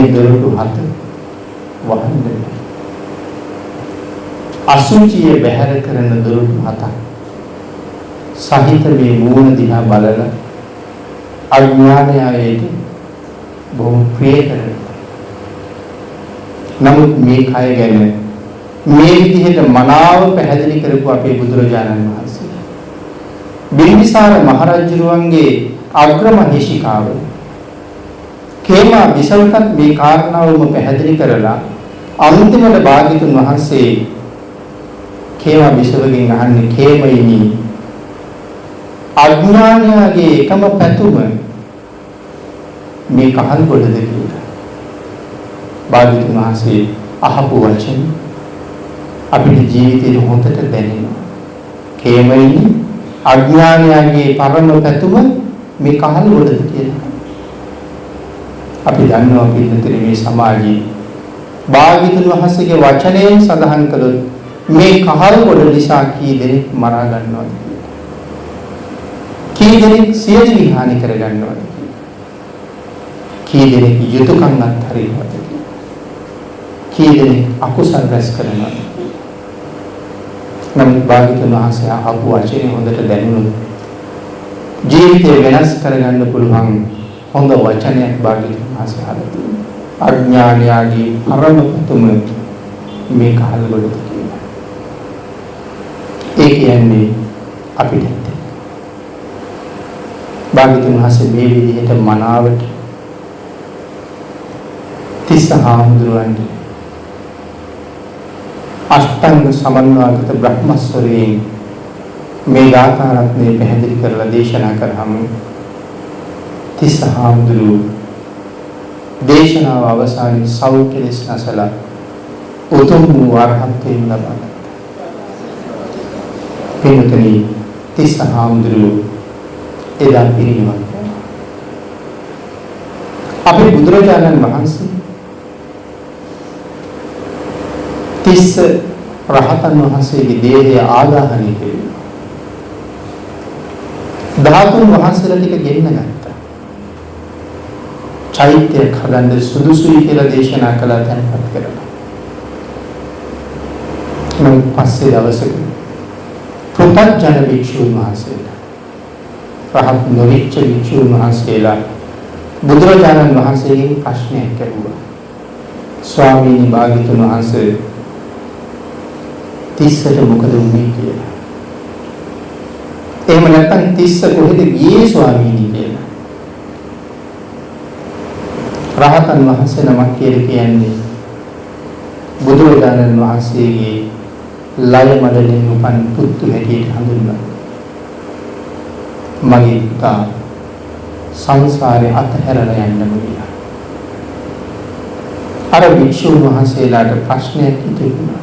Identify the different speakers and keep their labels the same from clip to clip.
Speaker 1: මේ දොරටු හත වහන්න. අසුචිය බැහැර කරන දොරටු හතක් සහිත මේ මූණ දිහා බලලා අඥානයයට බොහොම ප්‍රිය කරනවා. නමුත් මේ කය ගැන මේ විදිහට මනාව පැහැදිලි කරපු අපේ බුදුරජාණන් වහන්සේ බිම්බිසාර මහරජුරුවන්ගේ අග්‍රමහේශිකාව කේමා විසල්කත් මේ කාරණාවම පැහැදිලි කරලා අන්තිමට භාග්‍යතුන් වහන්සේ කේමා විසවගෙන් අහන්නේ කේමයිනි අඥානයගේ එකම පැතුම මේ කහල් ගොඩද කියලා. භාග්‍යතුන් වහන්සේ අහපු වචන අපේ ජීවිතේ හොඳට දැනෙනවා. කේමයිනි අඥානයගේ පරම පැතුම මේ කහල් ගොඩද කියලා. අපි දන්නවා පිළිතුරු මේ සමාජයේ භාග්‍යතුන් වහන්සේගේ වචනයෙන් සඳහන් කළොත් මේ කහල් ගොඩ නිසා කී දෙනෙක් මරා ගන්නවද? කී දෙනෙක් සියලු විහානි කර ගන්නවද? කී දෙනෙක් යුතුයකම් අත්හරිනවද? කී දෙනෙක් අකුසල් රැස් කරනවද? නම් භාග්‍යතුන් වහන්සේ අහපු වචනේ හොඳට දැනුණොත් ජීවිතය වෙනස් කරගන්න පුළුවන් හොඳ වචනයක් භාග්‍යතුන් වහන්සේ අහලා තියෙනවා. අඥානයගේ පරමතුම මේ කහල් ගොඩ කියලා. ඒ කියන්නේ අපිට භාග්‍යතුන් වහන්සේ මේ විදිහට මනාවට තිස්සහාමුදුරන්ගේ අෂ්ටාංග සමන්වාගත බ්‍රහ්මස්වරයෙන් මේ ගාථාරත්නේ පැහැදිලි කරලා දේශනා කරාම තිස්සහාමුදුරු දේශනාව අවසානයේ සෞඛ්‍ය දේශනාසලා උතුම් වූ අරහත්ත්වයෙන් ලබා ගත්තා. පින්තුනි තිස්සහාමුදුරු එදා පිරිනිවන් පෑවා. අපේ බුදුරජාණන් වහන්සේ තිස්ස රහතන් වහන්සේගේ දේහය ආදාහනය කෙරුවා. ධාතුන් වහන්සේලා ටික ගෙන්න ගත්තා. චෛත්‍යයක් හදන්න සුදුසුයි කියලා දේශනා කළා තැන්පත් කරලා. මම පස්සේ දවසක පුතජන භික්ෂුන් වහන්සේලා රහත් නොවිච්ච භික්ෂුන් වහන්සේලා බුදුරජාණන් වහන්සේගෙන් ප්‍රශ්නයක් කරුවා. ස්වාමීනි භාග්‍යතුන් වහන්සේ තිස්සට මොකද වුනේ කියලා. එහෙම නැත්නම් තිස්ස කොහෙද ගියේ ස්වාමීනි කියලා. රහතන් වහන්සේ නමක් කියලා කියන්නේ බුදුරජාණන් වහන්සේගේ ලය මඩලින් උපන් පුතු හැටියට හඳුන්වනවා. මගේ පුතා සංසාරේ අතහැරලා යන්න ගියා. අර භික්ෂුන් වහන්සේලාට ප්‍රශ්නයක් ඉතිරිුණා.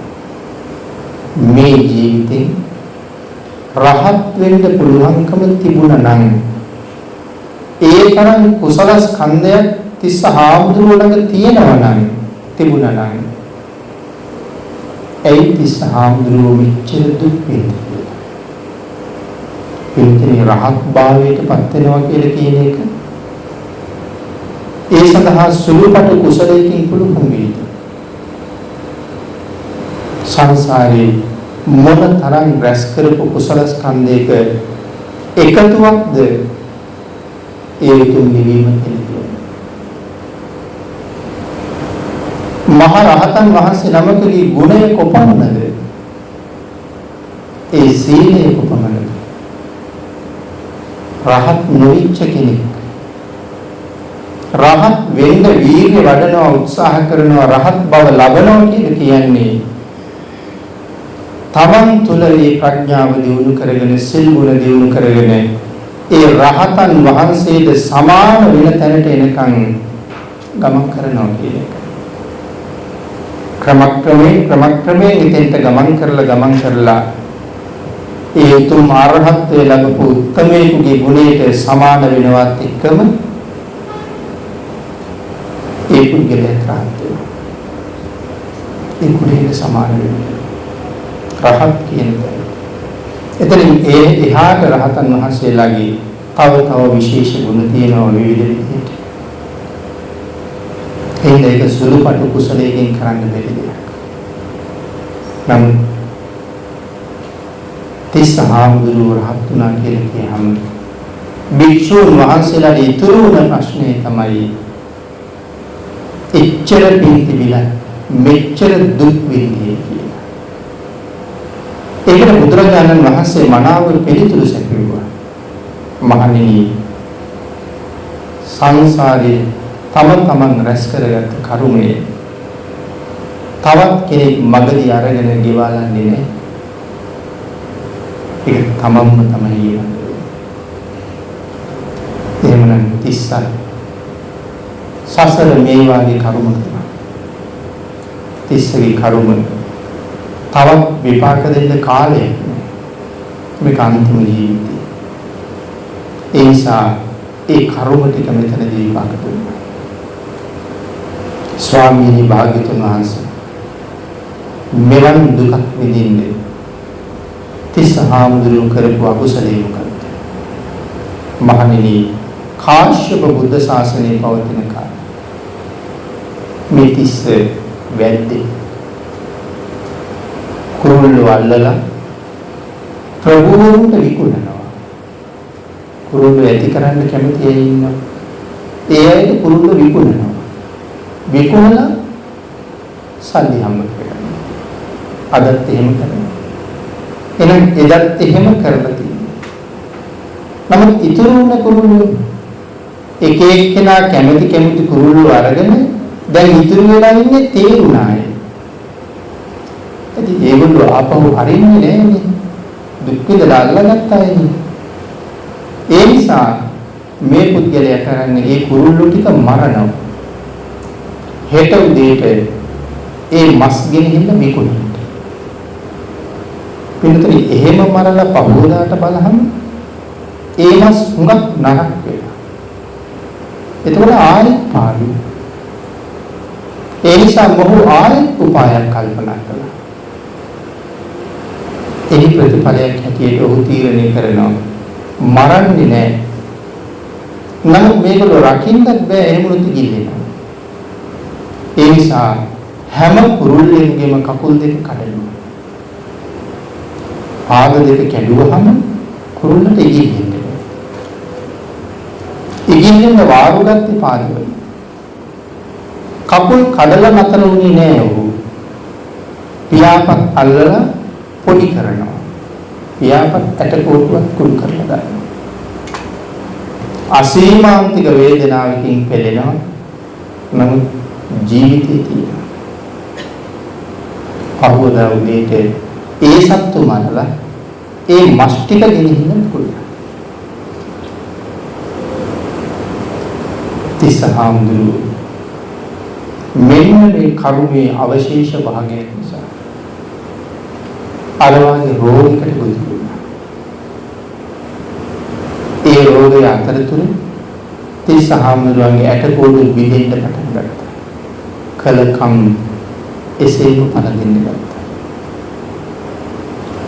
Speaker 1: මේ ජීවිතේ රහත් වෙන්න පුළුවන්කම තිබුණා නම් ඒ තරම් කුසල ස්කන්ධයක් තිස්ස හාමුදුරුවෝ ළඟ තියෙනවා නම් තිබුණා නම් ඒ තිස්ස හාමුදුරුවෝ මෙච්චර දුක් විඳින්නේ. පින්තේ රහත් භාවයට පත් වෙනවා කියලා කියන එක ඒ සඳහා සුළුපටු කුසලයකින් පුළුවන් වේද? සංසාරේ මොන තරම් රැස් කරපු කුසල ස්කන්ධයක එකතුවක්ද ඒ තුන් නිවීම පිළිතුරු. මහ රහතන් වහන්සේ නමකගේ ගුණය කොපමණද? ඒ සීලය කොපමණද? රහත් නොවිච්ච කෙනෙක් රහත් වෙන්න වීර්ය වඩනවා උත්සාහ කරනවා රහත් බව ලබනවා කියන්නේ තමන් තුළ මේ ප්‍රඥාව දියුණු කරගෙන සිල් ගුණ දියුණු කරගෙන ඒ රහතන් වහන්සේට සමාන වෙන තැනට එනකන් ගමන් කරනවා කියන එක. ක්‍රමක්‍රමයෙන් එතෙන්ට ගමන් කරලා ඒ උතුම් අරහත්ත්වයට ලැබපු උත්තමයෙකුගේ ගුණයට සමාන වෙනවත් එක්කම ඒ පුද්ගලයා රහත් වෙනවා. ඒ ගුණයට සමාන වෙනවා. රහත් කියන්නේ. එතනින් ඒ එහාට රහතන් වහන්සේලාගේ තව විශේෂ ගුණ තියෙනවා විවිධ විදිහට. එහෙනම් ඒක සුළුපටු කුසලයෙන් කරන්න බැරි දෙයක්. නම් තිස්සහාමුදුරුවෝ රහත් වුණා කියලා කියහම භික්ෂුන් වහන්සේලාට ඉතුරු වුණ ප්‍රශ්නේ තමයි එච්චර පින් තිබිලා මෙච්චර දුක් විඳින්නේ කියලා. ඒකට බුදුරජාණන් වහන්සේ මනාව පිළිතුරු සැපයුවා. මහණෙනි, සංසාරේ තමන් රැස් කරගත් කර්මයේ තවත් කෙනෙක් මගදී අරගෙන ගෙවලන්නේ නැහැ. ඒක තමන්ම තමයි කියන්නේ. එහෙමනම් තිස්සයි සසර මේ වාගේ කර්ම කරනවා. තිස්සගේ කර්ම තවත් විපාක දෙන්න කාලයක් නෑ. මේක අන්තිම ජීවිතය. ඒ නිසා ඒ කර්ම ටික මෙතනදී විපාක දුන්නා. ස්වාමීනි භාග්‍යතුන් වහන්සේ මෙවන් දුකක් විඳින්නේ තිස්සහාමුදුරුවෝ කරපු අකුසලයේ මොකක්ද? මහණෙනි, කාශ්‍යප බුද්ධ ශාසනයේ පවතින කාලේ මේ තිස්ස වැද්දේ කුරුල්ලෝ අල්ලලා ප්‍රභූන්ට විකුණනවා. කුරුල්ලෝ ඇති කරන්න කැමති අය ඉන්නවා. ඒ අයට කුරුල්ලෝ විකුණනවා. විකුණලා සල්ලි හම්බ කරගන්නවා. අදත් එහෙම කරනවා. එහෙනම් එදත් එහෙම කරලා තියෙනවා. නමුත් ඉතුරු වුණ කුරුල්ලෝ එක එක්කෙනා කැමති කුරුල්ලෝ අරගෙන දැන් ඉතුරු වෙලා ඉන්නේ තේරුණාය. ඉතින් ඒගොල්ලෝ ආපහු හරින්නේ නෑනේ. දුක් විඳලා අල්ලගත්ත අයනේ. ඒ නිසා මේ පුද්ගලයා කරන්නේ ඒ කුරුල්ලෝ ටික මරනවා. හෙට උදේට ඒ මස් ගෙනහිල්ලා විකුණනවා. පිළිතුරු එහෙම මරලා පහෝදාට බලහම ඒ මස් හුඟක් නරක වෙනවා. එතකොට ආයෙත් පාඩු. ඒ නිසා මොහු ආයෙත් උපායක් කල්පනා කළා. එහි ප්‍රතිඵලයක් හැටියට ඔහු තීරණය කරනවා මරන්නේ නැහැ. නමුත් මේගොල්ලෝ රකින්නත් බෑ, එහෙමනොත් ගිල්ලෙනවා. ඒ නිසා හැම කුරුල්ලෙන්ගේම කකුල් දෙක කඩනවා. පාද දෙක කැඩුවහම කුරුල්ලට ඉගිල්ලෙන්නේ. ඉගිල්ලෙන්න වාරුගත්තේ පාදවල. කකුල් කඩලා නතර වුණේ නෑ ඔහු. පියාපත් අල්ලලා පොඩි කරනවා. පියාපත් ඇටකොටුවක් කුල් කරලා දානවා. අසීමාන්තික වේදනාවකින් පෙළෙනවා. නමුත් ජීවිතේ තියෙනවා. පහවදා උදේට ඒ සත්තු මරලා ඒ මස් ටික ගෙනිහින් කුල්ලා. තිස්සහාමුදුරුවෝ මෙන්න මේ කර්මයේ අවශේෂ භාගය නිසා අරවාගේ රෝගයකට ගොදුරු වුණා. ඒ රෝගය අතරතුර තිස්සහාමුදුරුවන්ගේ ඇටකොඩු විදෙන්න පටන් ගත්තා. කලකම් එසේම පළඳින්න ගත්තා.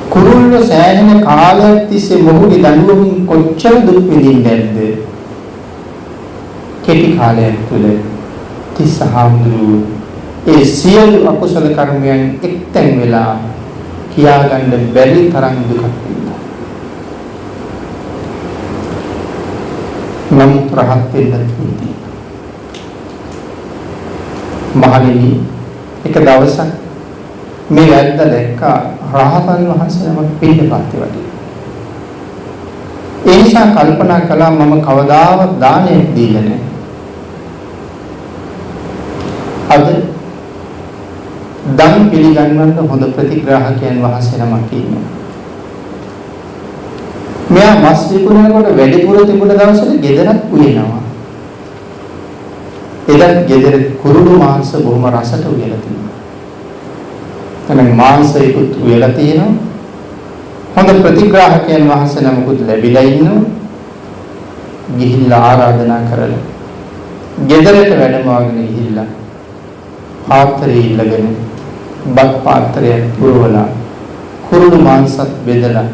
Speaker 1: කුරුල්ල සෑහෙන කාලයක් තිස්සේ මොහුගේ දඬුවමින් කොච්චර දුක් විඳින්නේ නැද්ද? කෙටි කාලයක් තුළ තිස්සහාමුදුරුවෝ ඒ සියලු අකුසල කර්මයන් එක්තැන් වෙලා කියාගන්න බැරි තරම් දුකක් විඳා. නමුත් රහත් වෙන්න තිබුණේ. මහණෙනි, එක දවසක් මේ වැද්ද දැක්කා රහතන් වහන්සේ නමක් පිළිපැත්තේ වගේ. ඒ නිසා කල්පනා කළා මම කවදාවත් දානයක් දීලා නැහැ. අද දන් පිළිගන්නන්න හොඳ ප්‍රතිග්‍රාහකයන් වහන්සේ නමක් ඉන්නවා. මෙයා මස් විකුණනකොට වැඩිපුර තිබුණ දවසට ගෙදරත් උයනවා. එදත් ගෙදර කුරුළු මාංශ බොහොම රසට උයලා තියෙනවා. එතන මාංශයකුත් උයලා තියෙනවා. හොඳ ප්‍රතිග්‍රාහකයන් වහන්සේ නමකුත් ලැබිලා ඉන්නවා. ගිහිල්ලා ආරාධනා කරලා ගෙදරට වැඩමවගෙන ගිහිල්ලා පාත්‍රය ඉල්ලගෙන බත් පාත්‍රයක් පුරවලා කුරුළු මාංශත් බෙදලා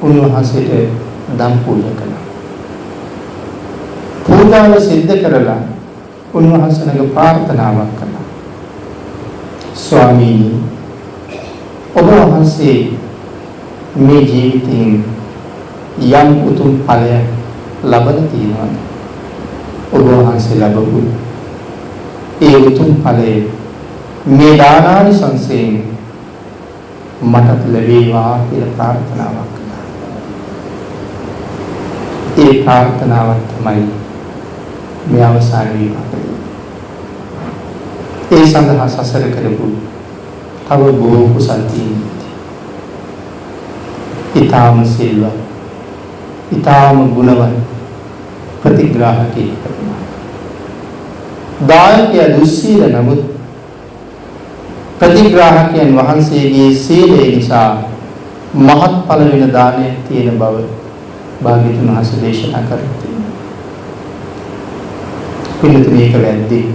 Speaker 1: උන්වහන්සේට දන් පූජා කළා. පූජාව සිද්ධ කරලා උන්වහන්සේගේ ප්‍රාර්ථනාවක් කළා. ස්වාමීනි, ඔබ වහන්සේ මේ ජීවිතයෙන් යම් උතුම් ඵලයක් ලබලා තියෙනවා. ඔබ වහන්සේ ලැබපු ඒ උතුම් ඵලය මේ දානානිසංසයෙන් මට ලැබේවා කියලා ප්‍රාර්ථනාවක් කළා. ඒ ප්‍රාර්ථනාව තමයි මේ අවසාන විපාකය. ඒ සඳහා සසර කරපු තව බොහෝ කුසල් තියෙනවා. ඊ타ම සිල්වත්, ඊ타ම ගුණවත් ප්‍රතිග්‍රාහකයෙක් වෙනවා. දායකයා දුස්සීල නමුත් ප්‍රතිග්‍රාහකයන් වහන්සේගේ සීලය නිසා මහත්ඵල වෙන දානයක් තියෙන බව භාග්‍යවතුන් වහන්සේ දේශනා කරලා තියෙනවා. පිළිතුරු මේක වැද්දී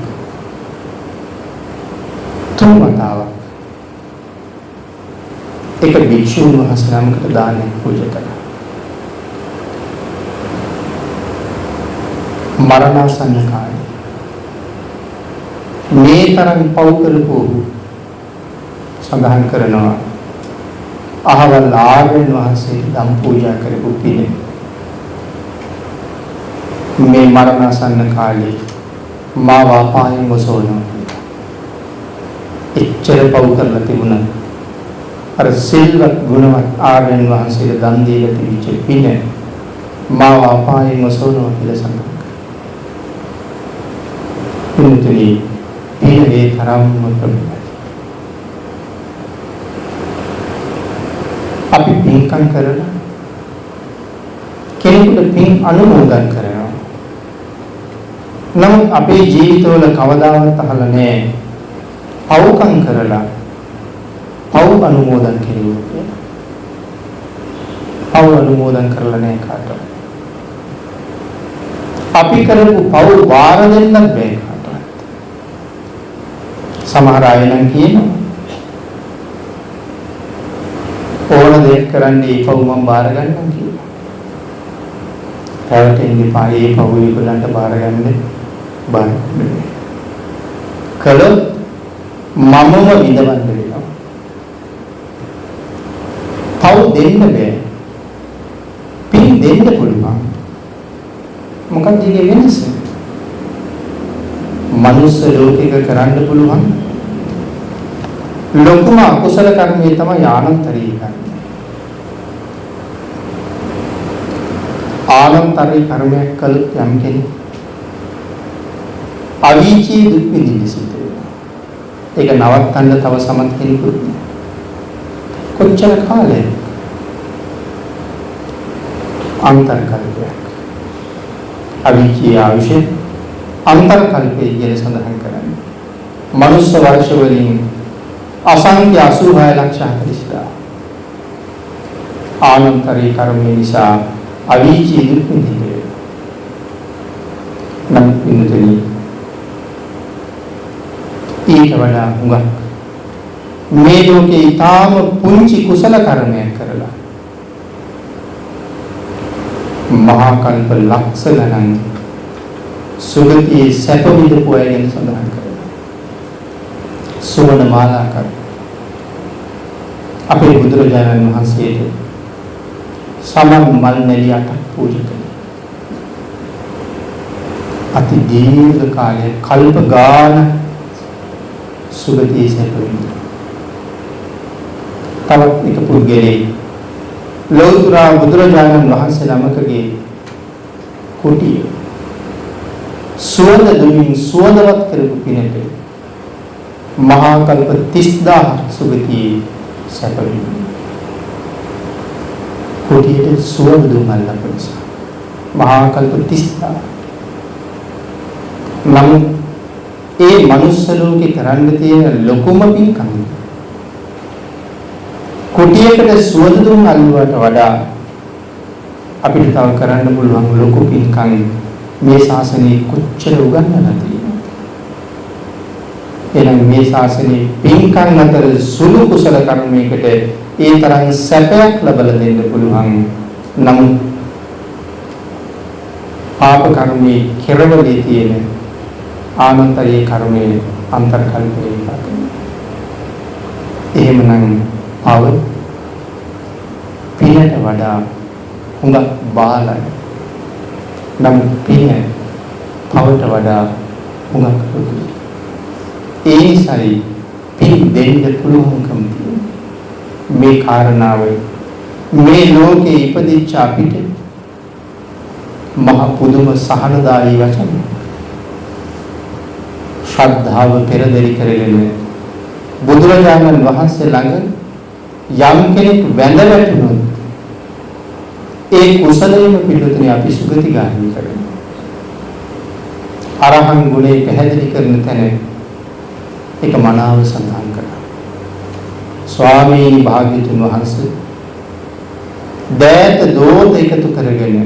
Speaker 1: තුන් වතාවක් එක භික්ෂුන් වහන්සේ නමකට දානයක් පූජා කළා. මරණාසන්න කාලේ මේ තරම් පව් කරපු සඳහන් කරනවා අහවල් ආර්යයන් වහන්සේ දම් පූජා කරපු පින මේ මරණාසන්න කාලේ මාව අපායෙන් මොසවනවා. එච්චර පව් කරලා තිබුණා. අර සිල්වත් ගුණවත් ආර්යයන් වහන්සේට දන් දීලා තිබිච්ච පින මාව අපායෙන් මොසවනවා කියලා සඳහන් කරනවා. පිනේ තරම්ම ප්‍රබලයි. අපි පින්කම් කරලා කෙනෙකුට පින් අනුමෝදන් කරනවා. නමුත් අපේ ජීවිතවල කවදාවත් අහලා නැහැ පව්කම් කරලා පව් අනුමෝදන් කෙරුවොත් කියලා. පව් අනුමෝදන් කරලා නැහැ කාටවත්. අපි කරපු පව් වාර දෙන්නත් බෑ කාටවත්. සමහර අය නම් කියනවා ඕන දෙයක් කරන්නේ ඒ පව් මම බාර ගන්නම් කියලා. පැවැටෙන්නේ පායේ පව් ඒගොල්ලන්ට බාර ගන්න බෑ. කළොත් මමම විඳවන්න වෙනවා. පව් දෙන්න බෑ. පින් දෙන්න පුළුවන්. මොකක්ද ඒකේ වෙනස? මනුස්ස ලෝකයක කරන්න පුළුවන් ලොකුම අකුසල කර්මය තමයි ආනන්තරී කර්මය. ආනන්තරී කර්මයක් කළොත් යම් කෙනෙක් අවීචී දුක් විඳින්න සිද්ධ වෙනවා. ඒක නවත්තන්න තව සමත් කෙනෙකුත් කොච්චර කාලයක් අන්තර්කල්පයක් අවීචී ආවිෂය අන්තර්කල්පය කියලා සඳහන් කරන්නේ. මනුස්ස වර්ෂ වලින් අසංඛ්‍ය 86 ලක්ෂ 40,000 ආනන්තරී කර්මය නිසා අවීචී දුක් විඳින්නේ. නම් ඉන්නතේ ඊට වඩා හුඟක් මේ ලෝකේ ඊටාම පුංචි කුසල කර්මයක් කරලා මහා කල්ප ලක්ෂ ගණන් සුගතියේ සැප විඳපු අය ගැන සඳහන් කරනවා. සුවන මාලා කර අපේ බුදුරජාණන් වහන්සේට සමන් මල් නැලි 8ක් පූජා කළා. අති දීර්ඝ කාලයක් කල්ප ගාන සුගතියේ සැප විඳිනවා. තවත් එක පුද්ගලයෙක් ලෞතර බුදුරජාණන් වහන්සේ ළමකගේ කුටිය සුවඳ දුමින් සුවඳවත් කරපු පිනට මහා කල්ප 30000 සුගතියේ සැප විඳිනවා. කුටියට සුවඳ දුම් අල්ලපු නිසා මහා කල්ප 30000. නමුත් ඒ මනුස්ස ලෝකේ කරන්න තියෙන ලොකුම පින්කම කුටියකට සුවඳ දුම් අල්ලුවට වඩා අපිට තව කරන්න පුළුවන් ලොකු පින්කම් මේ ශාසනයේ කොච්චර උගන්වලා තියෙනවද? එහෙනම් මේ ශාසනයේ පින්කම් අතර සුළු කුසල කර්මයකට ඒ තරම් සැපයක් ලබලා දෙන්න පුළුවන්. නමුත් පාප කර්මයේ කෙරවලේ තියෙන ආනන්තරයේ කර්මයේ අන්තර්කල්පයේ විපාකයි. එහෙමනම් පව පිනට වඩා හුඟක් බාලයි. නම් පින පවට වඩා හුඟක් පොදුයි. ඒ නිසායි පින් දෙන්න පුළුවන්කම තියෙන්නේ. මේ කාරණාව මේ ලෝකේ ඉපදිච්ච අපිට මහ පුදුම සහනදායී වචන. ශ්‍රද්ධාව පෙරදරි කරගෙන බුදුරජාණන් වහන්සේ ළඟ යම් කෙනෙක් වැඳ වැටුණොත් ඒ කුසලයෙන් පිළිතුරේ අපි සුගතිගාමී කරනවා. අරහන් ගුණේ පැහැදිලි කරන තැන ඒක මනාව සඳහන් කරනවා. ස්වාමීන් භාග්‍යතුන් වහන්සේ දෑත දෝත එකතු කරගෙන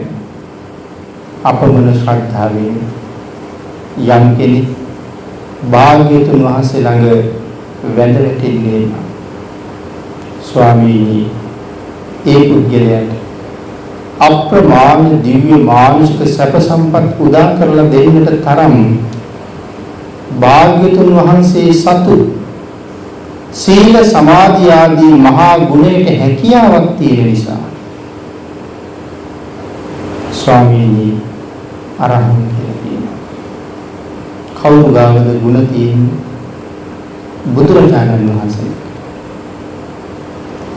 Speaker 1: අපමණ ශ්‍රද්ධාවෙන් යම් කෙනෙක් භාග්‍යතුන් වහන්සේ ළඟ වැඳ වැටෙන්නේ ස්වාමීනි ඒ පුද්ගලයාට අප්‍රමාණ දිව්‍ය මානුෂික සැප සම්පත් උදා කරලා දෙන්නට තරම් භාග්‍යතුන් වහන්සේ සතු සීල සමාධි ආදී මහා ගුණයට හැකියාවක් තියෙන නිසා ස්වාමීනි අරහං කියලා කියනවා. කවුරු ගාවද ගුණ තියෙන්නේ? බුදුරජාණන් වහන්සේ.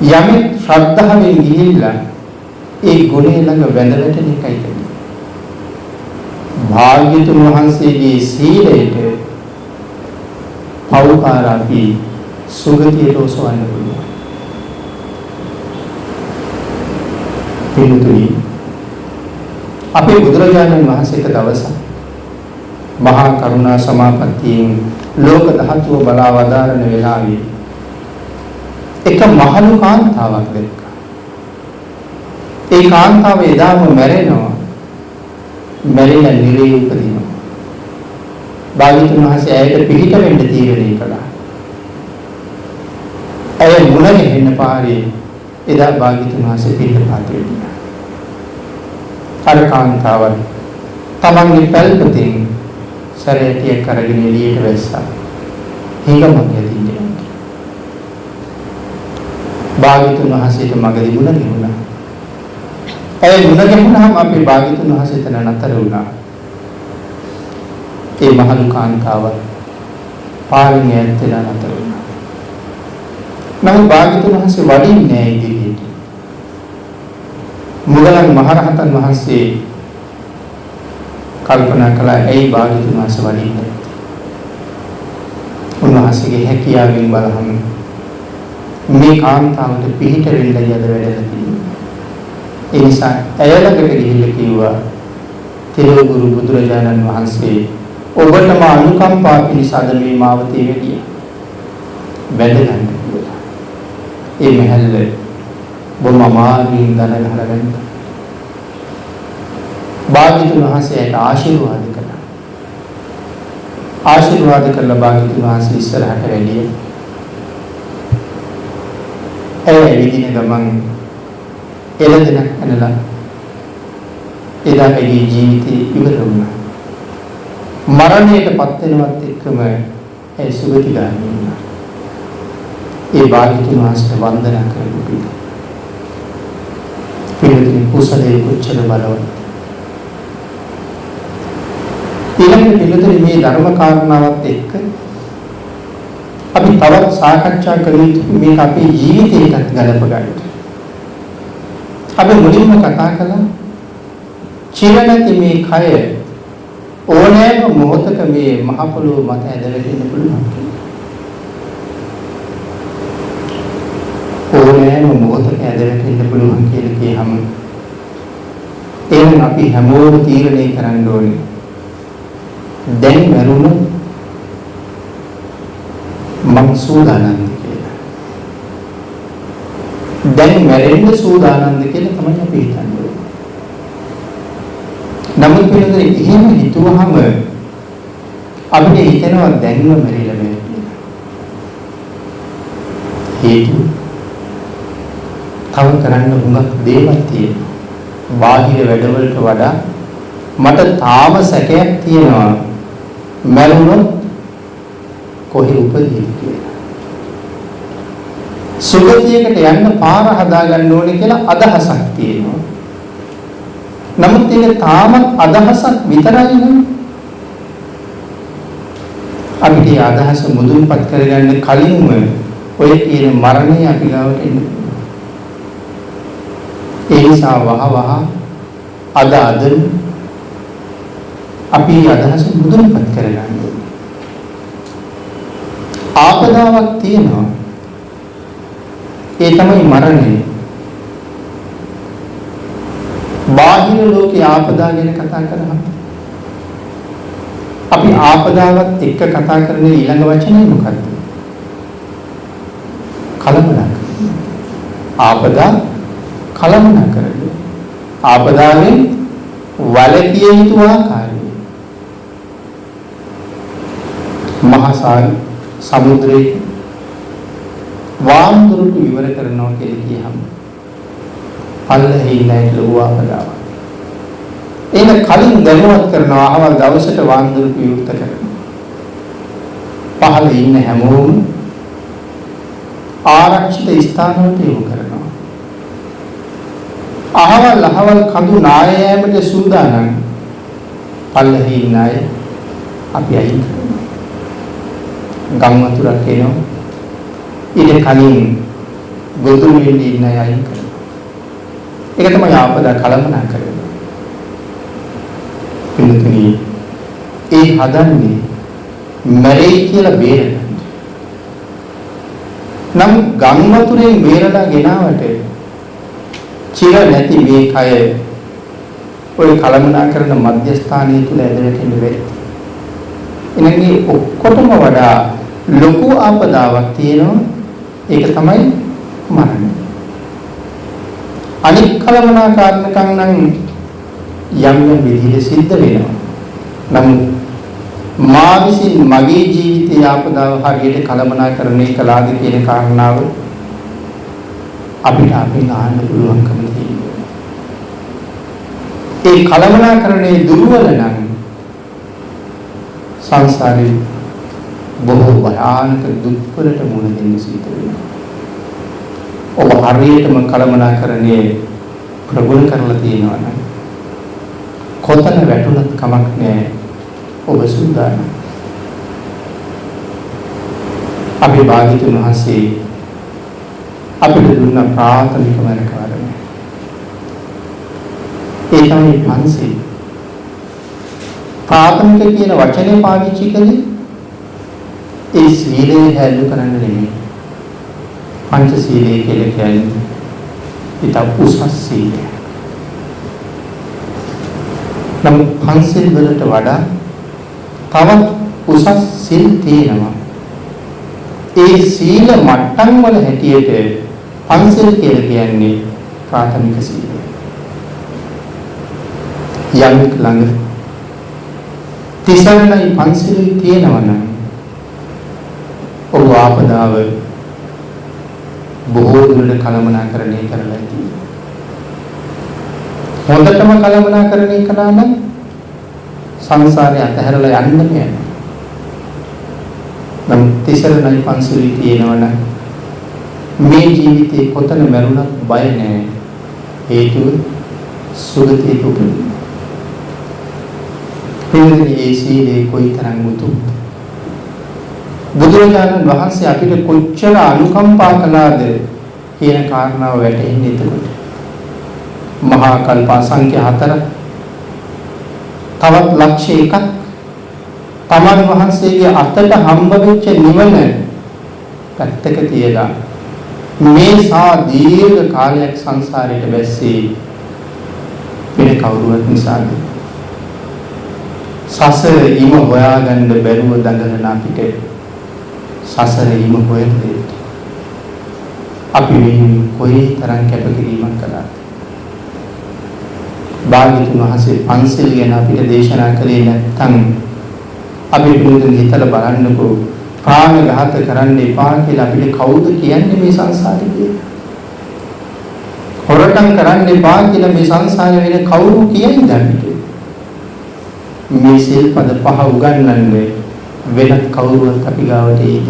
Speaker 1: යමෙක් ශ්‍රද්ධාවෙන් ගිහිල්ලා ඒ ගුණේ ළඟ වැඳ වැටෙන එකයි කියන්නේ. භාග්‍යතුන් වහන්සේගේ සීලයට පෞකාරාපි සුගතියට ඔසවන්න පුළුවන්. පිළිතුරේ අපේ බුදුරජාණන් වහන්සේ එක දවසක් මහා කරුණා සමාපත්තියෙන් ලෝක ධාතුව බලා වදාරන වෙලාවේ එක මහලු කාන්තාවක් දැක්කා. ඒ කාන්තාව එදාම මැරෙනවා. මැරිලා නිරේ උපදිනවා. භාග්‍යවතුන් වහන්සේ ඇයට පිළිට වෙන්න තීරණය කළා. ඇය මුණ ගැහෙන්න පාරේ එදා භාග්‍යවතුන් වහන්සේ පිළිපත් වෙනවා. අර කාන්තාවන් තමන්ගේ පැල්පතෙන් සැරයටියක් අරගෙන එළියට වැස්සා. හිඟමක් ඇතින්නේ. භාග්‍යවතුන් වහන්සේට මගදී මුණ ගැහුණා. ඇය මුණ ගැහුණාම අපේ භාග්‍යවතුන් වහන්සේ තන නතර වුණා. ඒ මහලු කාන්තාව පාරෙන් ඈත්ලා නතර වුණා. නමුත් භාග්‍යවතුන් වහන්සේ වඩින්නේ නැහැ ඉදිරියට. මුගලන් මහරහතන් වහන්සේ කල්පනා කළා ඇයි භාග්‍යවතුන් වහන්සේ වඩින්නේ? උන්වහන්සේගේ හැකියාවෙන් බලහම මේ කාන්තාවට පිළිට වෙන්න යද වැඩලා තියෙනවා. ඒ නිසා ඇය ළඟට ගිහිල්ලා කිව්වා තිරුගුරු බුදුරජාණන් වහන්සේ ඔබටම අනුකම්පා පිණිසද මේ මාවතේ වැඩිය. වැඳගන්න කියලා. ඒ මහල්ල බොහොම අමාරුවෙන් දන ගහලා ගන්න. භාග්‍යවතුන් වහන්සේට ආශිර්වාද කළා. ආශිර්වාද කළා භාග්‍යවතුන් වහන්සේ ඉස්සරහට වැඩිය. ඇය විදින ගමන් එළදෙනක් ඇනලා එදාගේ ජීවිතේ ඉවර වුණා. මරණයටපත් වෙනවත් එක්කම ඇය සුගතිගාමී වුණා. ඒ භාග්‍යවතුන් වහන්සේට වන්දනා කරපු පිළිතුරු කුසලයේ කුච්චල බලවත්. ඊළඟ පිළිතුරු මේ ධර්ම කාරණාවත් එක්ක අපි තවත් සාකච්ඡා කරමු මේක අපේ ජීවිතයකට ගලප ගන්න. අපි මුලින්ම කතා කළා චිරණති මේ කය ඕනෑම මොහොතක මේ මහ පොළොව මත ඇදලා දෙන්න පුළුවන්. ඕනෑම මොහොතක ඇදලා දෙන්න පුළුවන් කියලා කියහම එහෙනම් අපි හැමෝම තීරණය කරන්න ඕනේ. දැන් මරුණු මං සූදානම්ද කියලා. දැන් මැරෙන්න සූදානම්ද කියලා තමයි අපි හිතන්නේ. නමුත් පිළිතුරේ එහෙම හිතුවහම අපිට හිතෙනවා දැන්ම මැරිලා බෑ කියලා. හේතුව තව කරන්න හුඟක් දේවල් තියෙනවා. බාහිර වැඩවලට වඩා මට තාම සැකයක් තියෙනවා මරුණොත් කොහේ උපදීද කියලා. සුගතියකට යන්න පාර හදාගන්න ඕනේ කියලා අදහසක් තියෙනවා. නමුත් ඒක තාමත් අදහසක් විතරයි නේ. අපිට ඒ අදහස මුදුන්පත් කරගන්න කලින්ම ඔය කියන මරණය අපි ගාවට එන්න. ඒ නිසා වහ අද අපි අදහස මුදුන්පත් කරගන්න ඕනේ. ආපදාවක් තියෙනවා. ඒ තමයි මරණය. බාහිර ලෝකේ ආපදා ගැන කතා කරනවා. අපි ආපදාවත් එක්ක කතා කරන ඊළඟ වචනේ මොකක්ද? කලබලක්. ආපදා කලබලකරන. ආපදාවෙන් වළකිය යුතු ආකාරය. මහා සමුද්‍රයේ වාන්දුරුට ඉවර කරනවා කියලා කියහම පල්ලෙහි ඉන්න ලොකු ආපදාවක්. ඒක කලින් දැනුවත් කරනවා අවල් දවසට වාන්දුරුට විවෘත කරනවා. පහළ ඉන්න හැමෝම ආරක්ෂිත ස්ථානවලට යොමු කරනවා. අහවල් කඳු නායෑමට සූදානම් පල්ලෙහි ඉන්න අය අපි අයින් කරනවා. ගම් වතුරක් එනවා. ඊට කලින් ගොදුරු වෙන්නේ ඉන්න අය අයින් කරනවා. ඒක තමයි ආපදා කලමනා කරන්නේ. පිළිතුරු ඒ හදන්නේ මැරෙයි කියලා බේරගන්න. නම් ගම් වතුරෙන් බේරලා ගෙනාවට චිර නැති මේ කය ඔය කලමනා කරන මධ්‍යස්ථානයේ තුල ඇදලා තියෙන වෙයි. එනංගි ඔක්කොටම වඩා ලොකු ආපදාවක් තියෙනවා. ඒක තමයි මරණය. අනික් කලමනා කාරණකම් නම් යම් විදිහට සිද්ධ වෙනවා. නමුත් මා විසින් මගේ ජීවිතයේ ආපදාව හරියට කලමනාකරණය කළාද කියන කාරණාව අපිට අහන්න පුළුවන්කම තියෙනවා. ඒ කලමනාකරණයේ දුර්වල නම් සංසාරේ බොහෝ භයානක දුක්වලට මුහුණ දෙන්න සිද්ධ වෙනවා. ඔබ හරියටම කලමනාකරණයේ ප්‍රගුණ කරලා තියෙනවා නම් කොතන වැටුණත් කමක් නැහැ. ඔබ සූදානම්. අපි භාග්‍යතුන් වහන්සේ අපිට දුන්න ප්‍රාථමික කාරණය. ඒ තමයි පන්සිල්. ප්‍රාථමික කියන වචනේ පාවිච්චි කළේ ඒ සීලය හැලු කරන්න නෙමෙයි. පංච සීලය කියලා කියන්නේ ඊට උසස් සීලය. නම් පන්සිල් වලට වඩා තවත් උසස් සිල් තියෙනවා. ඒ සීල මට්ටම් වල හැටියට පන්සිල් කියලා කියන්නේ ප්‍රාථමික සීලය. යම් ළඟ තිසරණයි පන්සිල් තියෙනවා නම් ඔබ ආපදාව බොහෝ දුරට කලමනාකරණය කරලා තියෙනවා. හොඳටම කලමනාකරණය කළා නම් සංසාරේ අතහැරලා යන්න බෑ. නම් තිසරණයි පන්සිල් තියෙනවා නම් මේ ජීවිතේ කොතන මරුණත් බය නැහැ. හේතුව සුගතියට උපදින. ඒ සීලේ කොයිතරම් උතුම්ද? බුදුරජාණන් වහන්සේ අපිට කොච්චර අනුකම්පා කළාද කියන කාරණාව වැටහෙන්නේ එතකොට. මහා කල්ප සංඛ්‍ය 4 තවත් ලක්ෂ 1ක් තමන් වහන්සේගේ අතට හම්බ වෙච්ච නිවන පැත්තක තියලා මේ සා දීර්ඝ කාලයක් සංසාරයට බැස්සේ වෙන කවුරුවත් නිසාද සසර ඊම හොයාගන්න බැරුව දඟලන අපිට සසර ඊම හොයන්නේ අපි මේ කොයි තරම් කැපකිරීමක් කළාද? භාග්‍යතුන් වහන්සේ පන්සිල් ගැන අපිට දේශනා කළේ නැත්නම් අපි පිළිතුරු හිතලා බලන්නකෝ. ප්‍රාණඝාත කරන්න එපා කියලා අපිට කවුද කියන්නේ මේ සංසාරේ? හොරකම් කරන්න එපා කියලා මේ සංසාරේ වෙන කවුරු කියයිද අපිට? මේ සිල්පද පහ උගන්වන්නේ වෙනත් කවුරුවත් අපි ගාවට එයිද?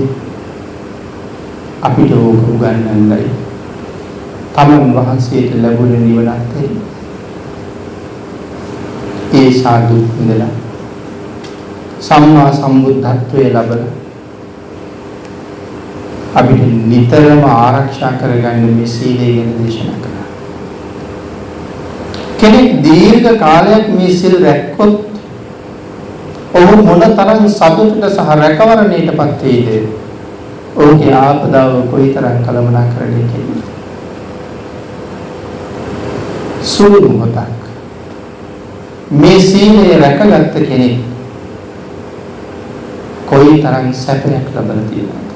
Speaker 1: අපිට ඕක උගන්වන්නයි තමන් වහන්සේට ලැබුණ නිවනත් ඒ සාදු ඉඳලා සම්මා සම්බුද්ධත්වයේ ලැබලා අපිට නිතරම ආරක්ෂා කරගන්න මේ සීලය ගැන දේශනා කළා. කෙනෙක් දීර්ඝ කාලයක් මේ සීල් රැක්කොත් ඔහු මොනතරම් සතුටට සහ රැකවරණයටපත් වේද? ඔහුගේ ආපදාව කොයිතරම් කළමනාකරණය කෙරෙන්නේ? සුළු මොහොතක් මේ සීලය රැකගත්ත කෙනෙක් කොයිතරම් සැපයක් ලබලා තියෙනවද?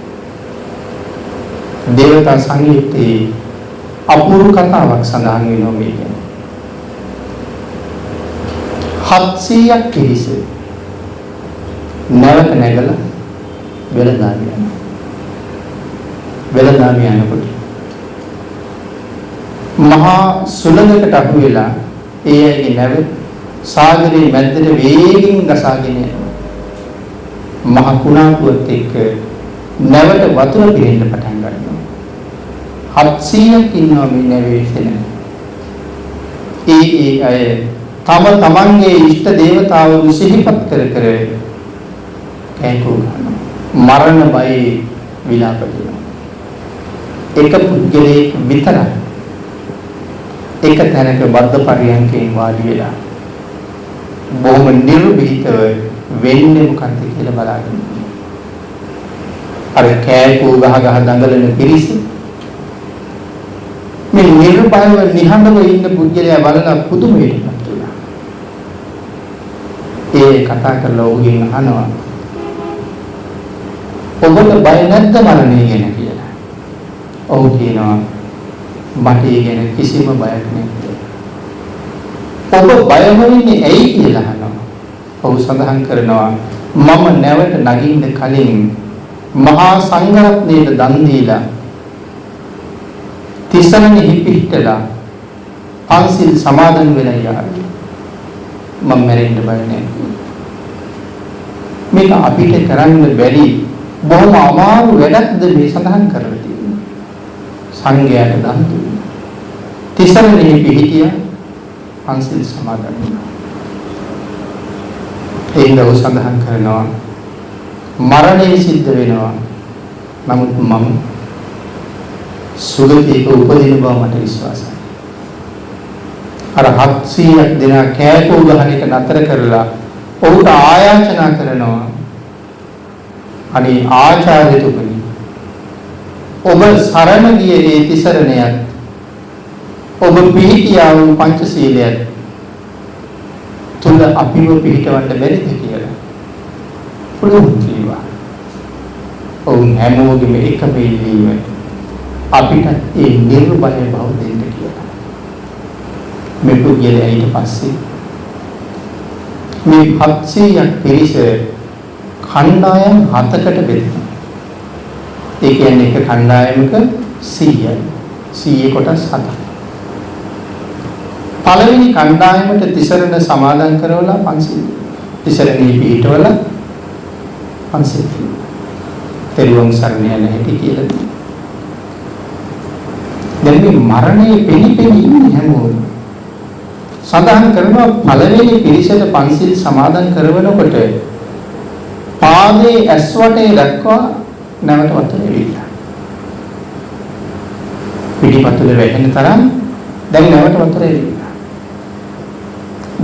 Speaker 1: දේවතා සංගීතයේ අපූර්ව කතාවක් සඳහන් වෙනවා මේ ගැන. 700ක් පිරිස නැවත නැගලා වෙළඳාම යනවා. වෙළඳාම යනකොට මහා සුළඟකට අහු වෙලා ඒ අයගේ නැව සාගරයේ මැද්දට වේගින් ගසාගෙන යනවා. මහ කුණාටුවත් එක්ක නැවට වතුර පිරෙන්න පටන් ගන්නවා. 700ක් ඉන්නවා මේ නැවේ ඉතන. ඒ අය තමන්ගේ ඉෂ්ට දේවතාවුන් සිහිපත් කර කෑකෝ ගන්නවා. මරණ බය විලාප කරනවා. එක පුද්ගලයෙක් විතරයි එක තැනක බද්ධ පරියන්කේ වාඩි වෙලා බොහොම නිර්භීතව වෙන්නේ මොකක්ද කියලා බලාගෙන ඉන්නවා. අර කෑකෝ ගහ දඟලන පිරිස මේ නිර්භයව නිහඬව ඉන්න පුද්ගලයා බලලා පුදුමයටපත් වුණා. ඒ කතා කරලා ඔහුගෙන් අහනවා ඔබට බය නැද්ද මරණය ගැන කියලා. ඔහු කියනවා මට ඒ ගැන කිසිම බයක් නැහැ. ඔබ බය වෙන්නේ ඇයි කියලා අහනවා. ඔහු සඳහන් කරනවා මම නැවට නගින්න කලින් මහා සංඝරත්නයට දන් දීලා තිසරණෙහි පිහිටලා පන්සිල් සමාදන් වෙලා යාවි. මම මැරෙන්න බය නැහැ. මේක අපිට කරන්න බැරි බොහොම අමාරු වැඩක්ද මේ සඳහන් කරලා තියෙන්නේ. සංඝයාට දන් දුන්නා. තිසරණෙහි පිහිටියා පන්සිල් සමාදන් වුණා. ඒකව සඳහන් කරනවා මරණය සිද්ධ වෙනවා. නමුත් මම සුගතියක උපදින බව මට විශ්වාසයි. අර 700ක් දෙනා කෑකෝ ගහන එක නතර කරලා ඔහුට ආයාචනා කරනවා අනේ ආචාර්යතුමනි ඔබ සරණ ගිය ඒ තිසරණයත් ඔබ පිළිපියා වූ පංචශීලයත් තුල අපිව පිළිටවන්න බැරිද කියලා පුළුවන් කීවා. ඔවුන් හැමෝගෙම එකම ඉල්ලීම අපිට ඒ නිර්භය බව දෙන්න කියලා. මේ පුද්ගලයා ඊට පස්සේ මේ 700ක් පිරිස කණ්ඩායම් 7කට බෙදුණා. ඒ කියන්නේ එක කණ්ඩායමක 100යි. 100 කොටස් 7ක්. පළවෙනි කණ්ඩායමට තිසරණ සමාදන් කරවලා 500. තිසරණේ පිටවල 500. තෙරුවන් සරණ යන හැටි කියලා. දැන් මේ මරණය පිළිපෙළි ඉන්නේ හැමෝම. සඳහන් කරනවා පළවෙනි පිරිසට පන්සිල් සමාදන් කරවනකොට පාදයේ ඇස් වටේ දක්වා නැවත වතුර එළිලා. පිටිපතුල වැහෙන තරම් දැන් නැවත වතුර එළිලා.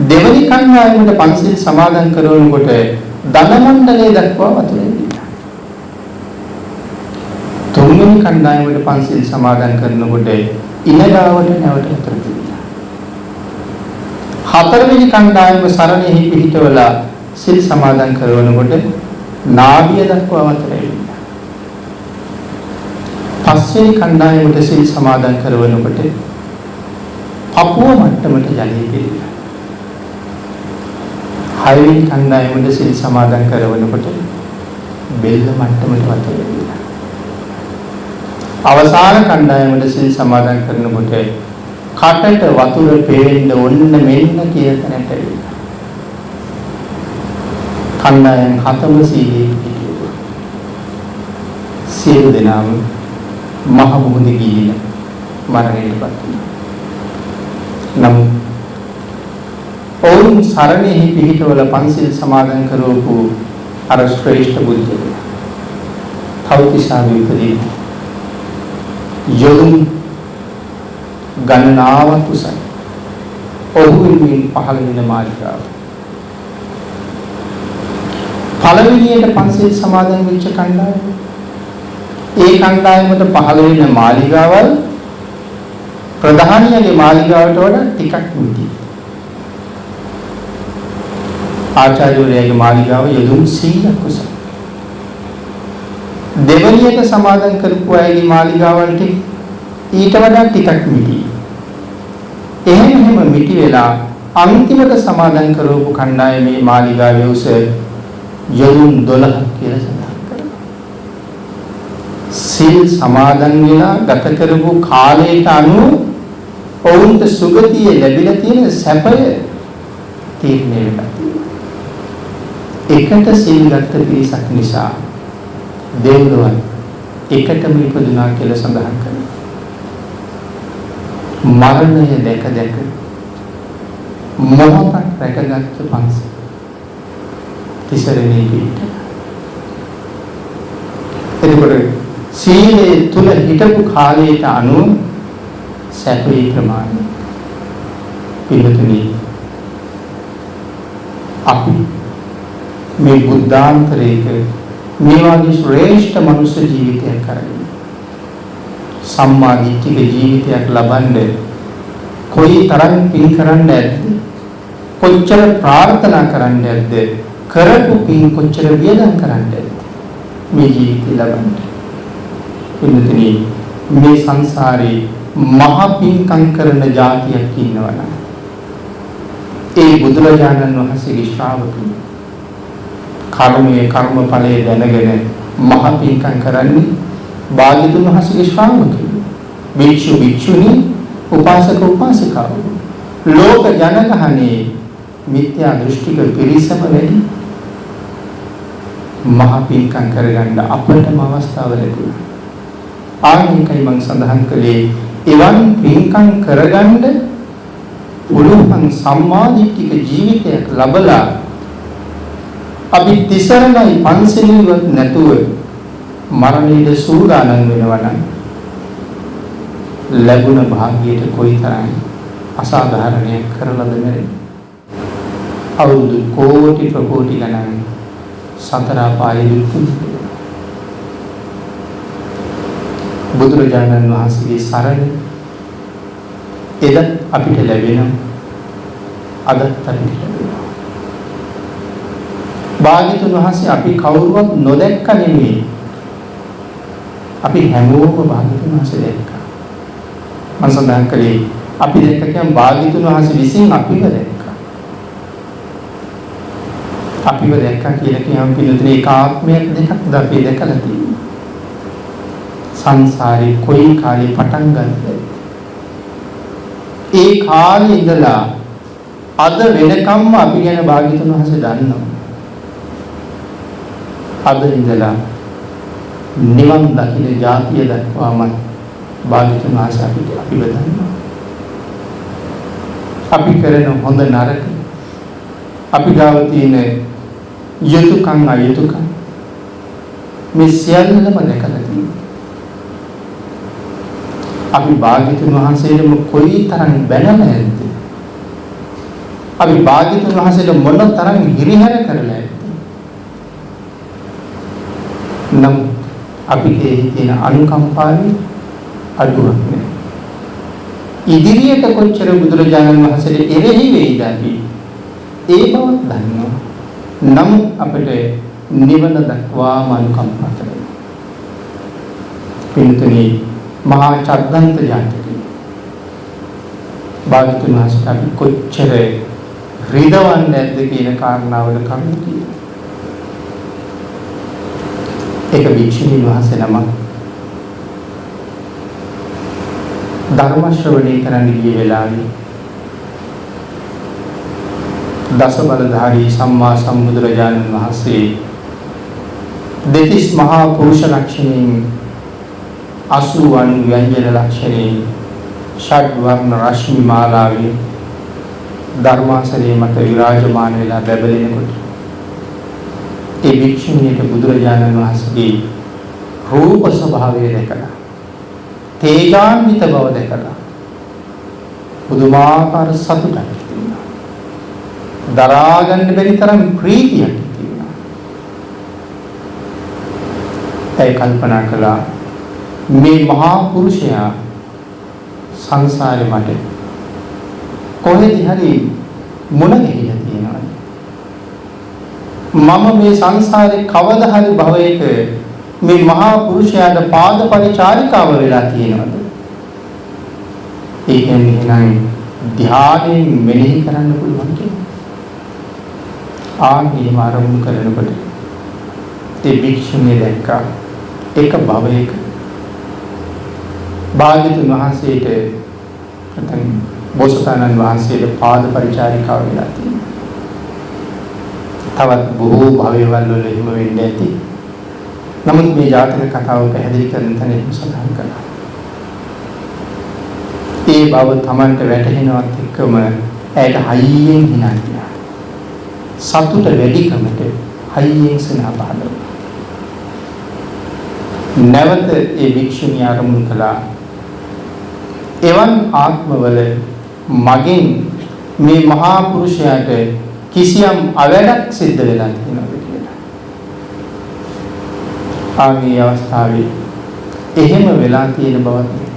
Speaker 1: දෙවනි කණ්ඩායමට පන්සිල් සමාදන් කරවනකොට දන මණ්ඩලයේ දක්වා වතුර එළිලා. තුන්වෙනි කණ්ඩායමට පන්සිල් සමාදන් කරනකොට ඉනගාවට නැවත වතුර එළිලා. හතරවෙනි කණ්ඩායම සරණෙහි පිහිටවලා සිල් සමාදන් කරවනකොට නාභිය දක්වා වතුර එළිලා. පස්වෙනි කණ්ඩායමට සිල් සමාදන් කරවනකොට පපුව මට්ටමට ජලය පිළිලා. හයවෙනි කණ්ඩායමට සිල් සමාදන් කරවනකොට බෙල්ල මට්ටමට වතුර එළිලා. අවසාන කණ්ඩායමට සිල් සමාදන් කරනකොට කටට වතුර පේන්න ඔන්න මෙන්න කියන තැනට එළිලා. කණ්ඩායම් 7ම සීලයේ සියලු දෙනාම මහ මුහුදේ ගිහිලා මරණයටපත් වුණා. නමුත් ඔවුන් සරණෙහි පිහිටවල පන්සිල් සමාදන් කරවපු අර ශ්‍රේෂ්ඨ බුද්ධයා තවතිසාවේ උපදී යොදුන් ගණනාවක් උසයි. ඔහු වෙනුවෙන් පහළ වෙන මාලිකාව. පළවෙනියට පන්සිල් සමාදන් වෙච්ච කණ්ඩායම. ඒ කණ්ඩායමට පහළ වෙන මාලිගාවල් ප්‍රධානියගේ මාලිගාවට වඩා ටිකක් මිදි. ආචාර්යවරයාගේ මාලිගාව යොදුන් 100ක් උසයි. දෙවනියට සමාදන් කරපු අයගේ මාලිගාවන්ට ඊට වඩා ටිකක් මිදි. එහෙම මිටි වෙලා අන්තිමට සමාදන් කරවපු කණ්ඩායමේ මාලිගාවේ උස යොදුන් 12ක් කියලා සඳහන් කරනවා. සිල් සමාදන් වෙලා ගත කරපු කාලයට අනුව ඔවුන්ට සුගතිය ලැබිලා තියෙන සැපය තීරණය වෙලා තියෙනවා. එකට සිල් ගත පිරිසක් නිසා දෙව්ලොව එකටම ඉපදුනා කියලා සඳහන් කරනවා. මරණය දැක දැක මොහොතක් රැකගත් පන්සිල් තිසරණේ පිට. එතකොට සීලේ තුල හිටපු කාලයට අනුව සැපේ ප්‍රමාණය පිළිතුරු අපි මේ බුද්ධාන්තරයක මේ වගේ ශ්‍රේෂ්ඨ මනුෂ්‍ය ජීවිතයක් කරගෙන සම්මා දිට්ඨික ජීවිතයක් ලබන්නේ කොයි තරම් පින් කරන්න ඇද්ද, කොච්චර ප්‍රාර්ථනා කරන්න ඇද්ද, කරපු පින් කොච්චර වියදම් කරන්න ඇද්ද මේ ජීවිතය ලබන්න. එන්නතේ මේ සංසාරේ මහ පින්කම් කරන જાතියක් ඉන්නවනම් ඒ බුදුරජාණන් වහන්සේගේ ශ්‍රාවකයෝ කර්මයේ කර්මඵලයේ දැනගෙන මහ පින්කම් කරන්නේ භාග්‍යතුන් වහන්සේගේ ශ්‍රාවකයෝ. භික්ෂු භික්ෂුණී උපාසක උපාසිකාවෝ. ලෝක ජනගහනේ මිත්‍යා දෘෂ්ටික පිරිසම වැඩි. මහ පින්කම් කරගන්න අපටම අවස්ථාව ලැබුණා. ආනිකයි මම සඳහන් කළේ එවන් පින්කම් කරගන්න පුළුවන් සම්මාදිට්ඨික ජීවිතයක් ලැබලා අපි තිසරණයි පන්සිල්වත් නැතුව මරණයට සූදානම් වෙනවා නම් ලැබුණ භාග්‍යයට කොයිතරම් අසාධාරණයක් කරලාද මෙරේ. අවුරුදු කෝටි ප්‍රකෝටි ගණන් සතර අපායේ දුක් බුදුරජාණන් වහන්සේගේ සරණ එද අපිට ලැබෙනවා. අදත් අපිට ලැබෙනවා. භාග්‍යතුන් වහන්සේ අපි කවුරුවත් නොදැක්ක නෙමෙයි. අපි හැමෝම භාග්‍යතුන් වහන්සේ දැක්කා. මම සඳහන් කළේ අපි දැක්ක කියන්නේ භාග්‍යතුන් වහන්සේ විසින් අපිව දැක්කා. අපිව දැක්කා කියලා කියම් පිළිතුරේ එක ආත්මයක් දෙකක්ද අපි දැකලා තියෙන්නේ. සංසාරේ කොයි කාලේ පටන් ගන්නද? ඒ කාලේ ඉඳලා අද වෙනකම්ම අපි ගැන භාග්‍යතුන් වහන්සේ දන්නවා. අද ඉඳලා නිවන් දකින જાතිය දක්වාම භාග්‍යතුන් වහන්සේ අපිව දන්නවා. අපි කරන හොඳ නරක, අපි ගාව තියෙන යුතුයකම් අයුතුයකම් මේ සියල්ලම දැකලා තියෙනවා. අපි භාග්‍යතුන් වහන්සේට කොයිතරම් බැනලා නැද්ද? අපි භාග්‍යතුන් වහන්සේට මොන තරම් හිරිහැර කරලා ඇද්ද? නම් අපිට තියෙන අනුකම්පාවේ අඩුවක් නෑ. ඉදිරියට කොච්චර බුදුරජාණන් වහන්සේට එරෙහි වෙයිද අපි ඒ බවත් දන්නවා. නම් අපිට නිවන දක්වාම අනුකම්පා කරනවා. පින්තුනි මහා චද්දන්ත ජාතකයේ භාග්‍යතුන් වහන්සේ අපි කොච්චර රිදවන්නේ නැද්ද කියන කාරණාවල කරුණු කියනවා. එක භික්ෂුණී වහන්සේ නමක් ධර්ම ශ්‍රවණය කරන්න ගිය වෙලාවේ දස බලධාරී සම්මා සම්බුදුරජාණන් වහන්සේ දෙතිස් මහා පුරුෂ ලක්ෂණයෙන් 80 ව්‍යංජන ලක්ෂණයෙන් ෂඩ් වර්ණ රශ්මි මාලාවේ ධර්මාසනයේ මත විරාජමාන වෙලා බැබලෙනකොට ඒ භික්ෂුණියට බුදුරජාණන් වහන්සේගේ රූප ස්වභාවය දැකලා තේජාන්විත බව දැකලා පුදුමාකාර සතුටක් තිබුණා. දරා ගන්න බැරි තරම් ප්‍රීතියක් තිබුණා. ඒ කල්පනා කළා මේ මහා පුරුෂයා සංසාරේ මට කොහෙද හරි මොන ගිහිලා තියෙනවද? මම මේ සංසාරේ කවදා හරි භවයක මේ මහා පුරුෂයාට පාද පරිචාරිකාව වෙලා තියෙනවද? ඒ කියන්නේ නම් ධ්‍යානයෙන් මෙනෙහි කරන්න පුළුවන් කියලා. ආන්නේ ආරම්භ කරනකොට ඒ භික්ෂුණිය දැක්කා එක භවයක භාග්‍යතුන් වහන්සේට නැත්නම් බෝසතාණන් වහන්සේට පාද පරිචාරිකාව වෙලා තියෙනවා. තවත් බොහෝ භවයවල වල එහෙම වෙන්න ඇති. නමුත් මේ ජාතක කතාව පැහැදිලි කරන තැන සඳහන් කරනවා. ඒ බව Tamanට වැටහෙනවත් එක්කම ඇයට හයියෙන් හිනා ගියා. සතුට වැඩිකමට හයියෙන් සනහ පහළ වුණා. නැවත ඒ භික්ෂුණිය ආරමුණු කළා. එවන් ආත්මවල මගෙන් මේ මහා පුරුෂයාට කිසියම් අවැඩක් සිද්ධ වෙලා තියෙනවද කියලා. ආගේ අවස්ථාවේ එහෙම වෙලා තියෙන බවත්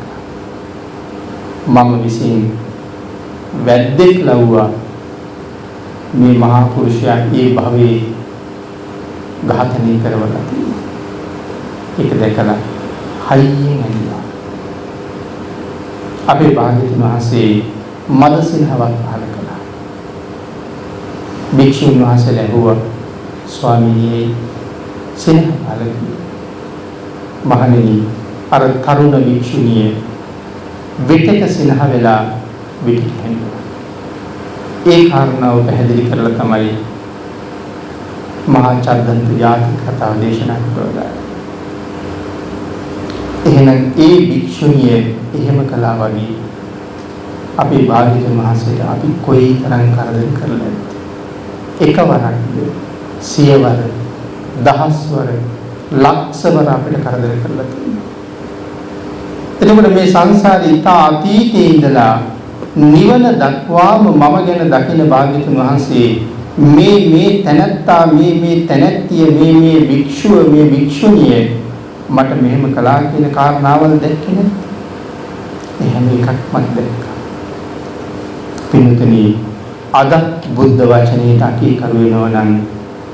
Speaker 1: මම විසින් වැද්දෙක් ලව්වා මේ මහා පුරුෂයා ඒ භවයේ ඝාතනය කරවලා තියෙනවා. ඒක දැකලා හයියෙන් ඇඬුවා. අපේ භාග්‍යවතුන් වහන්සේ මදසිනහවක් පහළ කළා. භික්ෂුන් වහන්සේලා ඇහුවා ස්වාමීනි සිනහ පහළ කළා. මහණෙනි අර තරුණ භික්ෂුණිය විටක සිනහ වෙලා විටක හැඬුවා. ඒ කාරණාව පැහැදිලි කරලා තමයි මහා චද්දන්ත ජාතක කතාව දේශනා කළා. එහෙනම් ඒ භික්ෂුණිය එහෙම කළා වගේ අපේ භාග්‍යවතුන් වහන්සේට අපි කොයිතරම් කරදර කරලා එකවරක් සියවර දහස්වර ලක්ෂවර අපිට කරදර කරලා තියෙනවා. එතකොට මේ සංසාරේ ඉතා අතීතයේ ඉඳලා නිවන දක්වාම මම ගැන දකින භාග්‍යවතුන් වහන්සේ මේ තැනැත්තා මේ තැනැත්තිය මේ භික්ෂුව මේ භික්ෂුණිය මට මෙහෙම කළා කියන කාරණාවල් දැක්කේ නේද? එහෙම එකක්ම දැක්කා. පින්තුනි අද බුද්ධ වචනයට අකීකරු වෙනවා නම්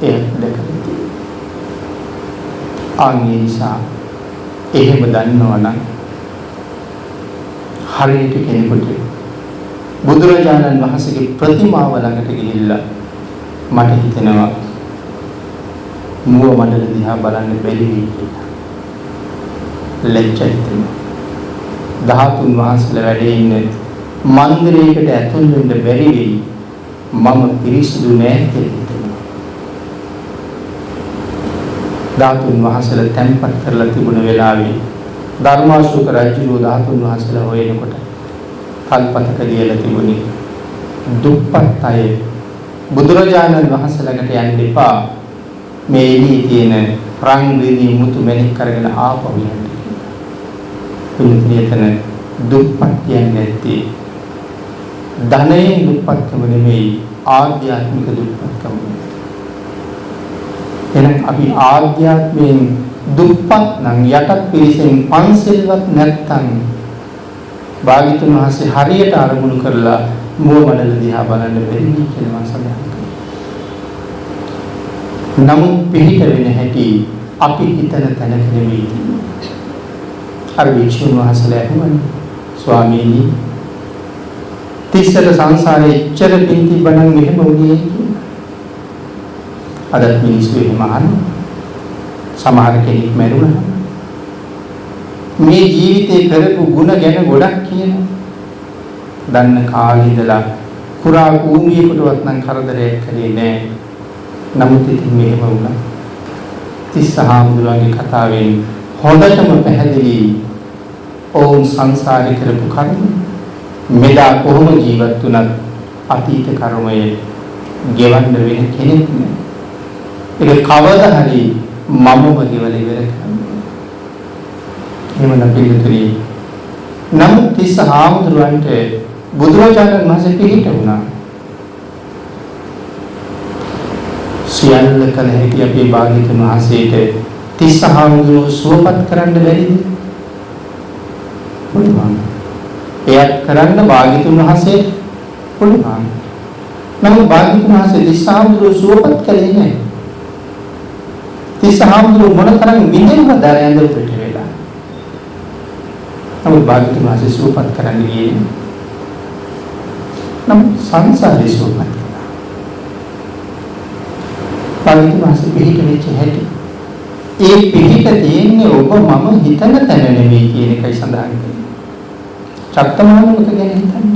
Speaker 1: ඒක දැකගන්න. ආන්ගේ නිසා එහෙම දන්නවා නම් හරියට කෙනෙකුට බුදුරජාණන් වහන්සේගේ ප්‍රතිමාව ළඟට ගිහිල්ලා මට හිතෙනවා මුව මඩල දිහා බලන්න බැරි වෙයි කියලා. ලැජ්ජයි හිතෙනවා. ධාතුන් වහන්සේලා වැඩ ඉන්න මන්දිරයකට ඇතුල් වෙන්න බැරි වෙයි. මම පිරිසුදු නෑ කියලා හිතෙනවා. ධාතුන් වහන්සේලා තැන්පත් කරලා තිබුණ වෙලාවේ ධර්මාශෝක රජුගේ ධාතුන් වහන්සේලා හොයනකොට කල්පතක ලියලා තිබුණේ දුප්පත් අය බුදුරජාණන් වහන්සේලාට යන්න එපා. මේ එළියේ තියෙන රන් රිදී මුතු මැණික් කරගෙන ආපහු යන්න. පිළිතුරේතන දුප්පත් කියන්නේ නැත්තේ ධනයෙන් දුප්පත්කම නෙමෙයි ආධ්‍යාත්මික දුප්පත්කම. එහෙනම් අපි ආධ්‍යාත්මයෙන් දුප්පත් නම් යටත් පිරිසෙන් පන්සිල්වත් නැත්තම් භාග්‍යවතුන් වහන්සේ හරියට අරමුණු කරලා මුව මඩල දිහා බලන්න බැරි කියලා මම සඳහන් කළා. නමුත් පිළිට වෙන හැටි අපි හිතන තැනක නෙමෙයි. අර භික්ෂුන් වහන්සේලා ඇහුවනේ ස්වාමීනි තිස්සර සංසාරේ ඉච්ඡර පින්ති බණන් මෙහෙම වුණේ කියලා. අදත් මිනිස්සු එහෙම අහනවා. සමහර කෙනෙක් මැරුණා. මේ ජීවිතේ කරපු ಗುಣ ගැන ගොඩක් කියනවා. දන්න කාලේ ඉඳලා කුරා කූඹියකටවත් නම් කරදරයක් කළේ නැහැ. නමුත් ඉතින් මෙහෙම වුණා. තිස්සහාමුදුරන්ගේ කතාවෙන් හොඳටම පැහැදිලි ඔවුන් සංසාරේ කරපු කර්ම මෙදා කොහොම ජීවත් වුණත් අතීත කර්මය ගෙවන්න වෙන කෙනෙක් නෑ. ඒක කවදා හරි මමම ගෙවලා ඉවර කරනවා. එහෙම පිළිතුරේ නමුත් තිස්සහාමුදුරන්ට බුදුරජාණන් වහන්සේ පිළිට වුණා. සියල්ල කළ හැකි අපේ භාග්‍යවතුන් වහන්සේට තිස්සහාමුදුරුවෝ සුවපත් කරන්න බැරිද? පුළුවන්. එයත් කරන්න භාග්‍යවතුන් වහන්සේ පුළුවන්. නමුත් භාග්‍යවතුන් වහන්සේ තිස්සහාමුදුරුවෝ සුවපත් කළේ නැහැ. තිස්සහාමුදුරුවෝ මොනතරම් විඳිනවද ඇඳ පිට වෙලා. නමුත් භාග්‍යවතුන් වහන්සේ සුවපත් කරන්න ගියේ නමුත් සංසාරේ සුවපත් කළා. භාග්‍යවතුන් වහන්සේ පිළිට වෙච්ච හැටි ඒ පිළිට තියෙන්නේ ඔබ මම හිතන තැන නෙවෙයි කියන එකයි සඳහන් කරන්නේ. චත්තමානවක ගැන හිතන්න.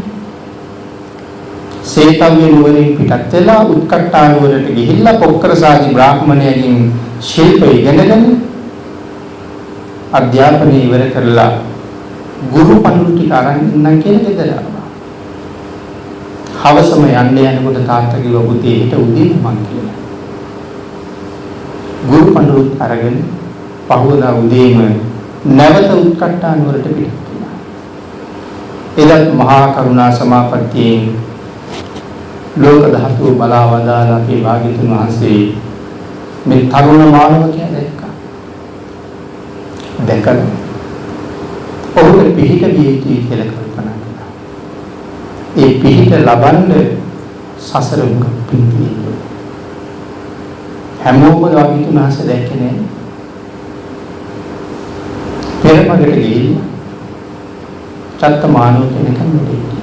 Speaker 1: සේතව්‍ය නුවරින් පිටත් වෙලා උත්කට්ටානුවරට ගිහිල්ලා පොක්කරසාදි බ්‍රාහ්මණයන්ගෙන් ශිල්ප ඉගෙනගෙන අධ්‍යාපනය ඉවර කරලා ගුරු පඬුරු ටික අරන් ඉන්නම් කියලා ගෙදර ආවා. හවසම යන්න යනකොට තාත්තා කිව්වා පුතේ හිට උදේ මං කියලා. ගුරු පඬුරුත් අරගෙන පහවදා උදේම නැවත උත්කට්ටානුවරට පිටත් වුණා. එදත් මහා කරුණා සමාපත්තියෙන් ලෝක ධාතුව බලා වදාලා අපේ භාග්‍යවතුන් වහන්සේ මේ තරුණ මානවකයා දැක්කා. දැකලා ඔහුට පිහිට විය යුතුයි කියලා කල්පනා කළා. ඒ පිහිට ලබන්න සසර මුඛ පිහිටියේ. හැමෝම භාග්‍යවතුන් වහන්සේ දැක්කේ නෑ. පෙරමගට ගිහිල්ලා චත්තමානව කෙනෙක් මෙතන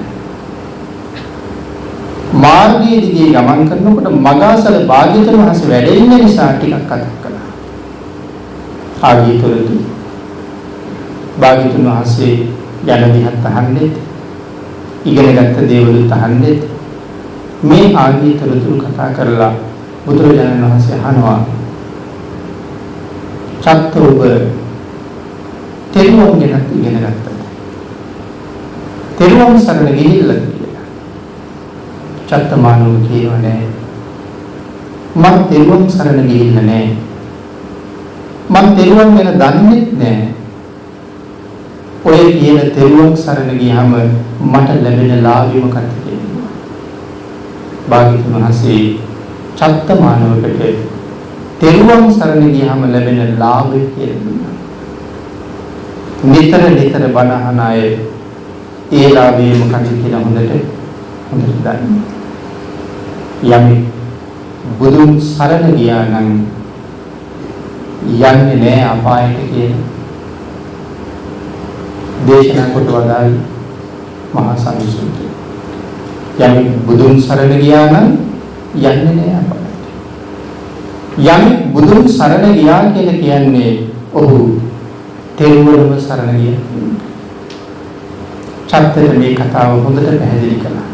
Speaker 1: මාර්ගයේ දිගේ ගමන් කරනකොට මගාසල භාග්‍යවතුන් වහන්සේ වැඩ ඉන්න නිසා ටිකක් කතා කළා. ආගීතවලදී භාග්‍යවතුන් වහන්සේ යන දිහත් අහන්නේ ඉගෙනගත්ත දේවලුත් අහන්නේ මේ ආගීතවලදී කතා කරලා බුදුරජාණන් වහන්සේ අහනවා චත්තෝබ තෙරුවන් ගැන ඉගෙන ගත්තා. තෙරුවන් සරණ ගිහිල්ලා චත්තමානව කියවනේ මම තෙරුවන් සරණ ගිහිල්ලා නැහැ. මම තෙරුවන් ගැන දන්නේ නැහැ. ඔය කියන තෙරුවන් සරණ ගියාම මට ලැබෙන ලාභය මොකක්ද කියලා. භාග්‍යවතුන් වහන්සේ චත්තමානවකට තෙරුවන් සරණ ගියාම ලැබෙන ලාභය කියලා දුන්නා. නිතර බණ අහන අය ඒ ලාභය මොකක්ද කියලා හොඳට දන්නේ. යමෙක් බුදුන් සරණ ගියා නම් යන්නේ නෑ අපායට කියලා දේශනා කොට වදායි මහා සංඝසුත්‍රය. යමෙක් බුදුන් සරණ ගියා නම් යන්නේ නෑ අපායට. යමෙක් බුදුන් සරණ ගියා කියලා කියන්නේ ඔහු තෙරුවරම සරණ ගියා. චත්තර මේ කතාව හොඳට පැහැදිලි කළා.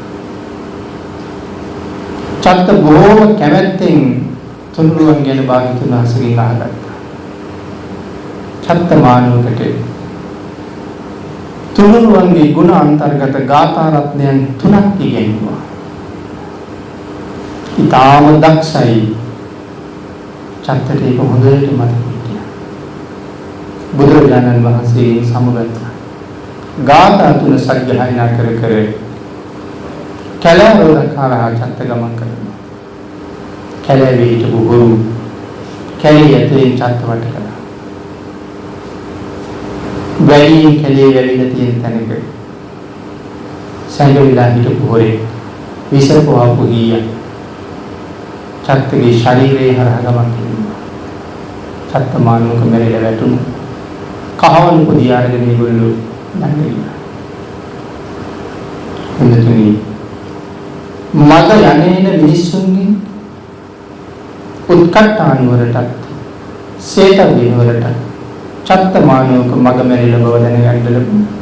Speaker 1: චත්ත බොහෝම කැමැත්තෙන් තුනුරුවන් ගැන භාග්‍යවතුන් වහන්සේගෙන් අහගත්තා. චත්ත මානවකට තුනුරුවන්ගේ ගුණ අන්තර්ගත ගාථා රත්නයන් 3ක් ඉගෙනුවා. ඊටාම දක්ෂයි. චත්තට ඒක හොඳට මතක හිටියා. බුදුරජාණන් වහන්සේගෙන් සමුගත්තා. ගාථා 3 සජ්ජහායනා කර කැලෑවල කරා චත්ත ගමන් කරනවා. කැලෑවේ හිටපු ගුරු කැලේ ඇතුලේ චත්ත වට කළා. වැලියෙන් කැලේ වැවිලා තියෙන තැනක සංගවිලා හිටපු හොරේ විසපුවා පුහිය චත්තගේ ශරීරයේ හරහා ගමන් කරනවා. චත්ත මානුක මෙරෙල වැටුණු කහවණු පොඩි ආරගෙන මේගොල්ලෝ නැගිලා. එන්නතුනි මග යන්නේන මිනිස්සුන්ගේ උත්කට්ටානුවරටත් සේතවිනුවරට චත්තමානෝක මග මෙරිල බව දැනගන්න ලැබුණා.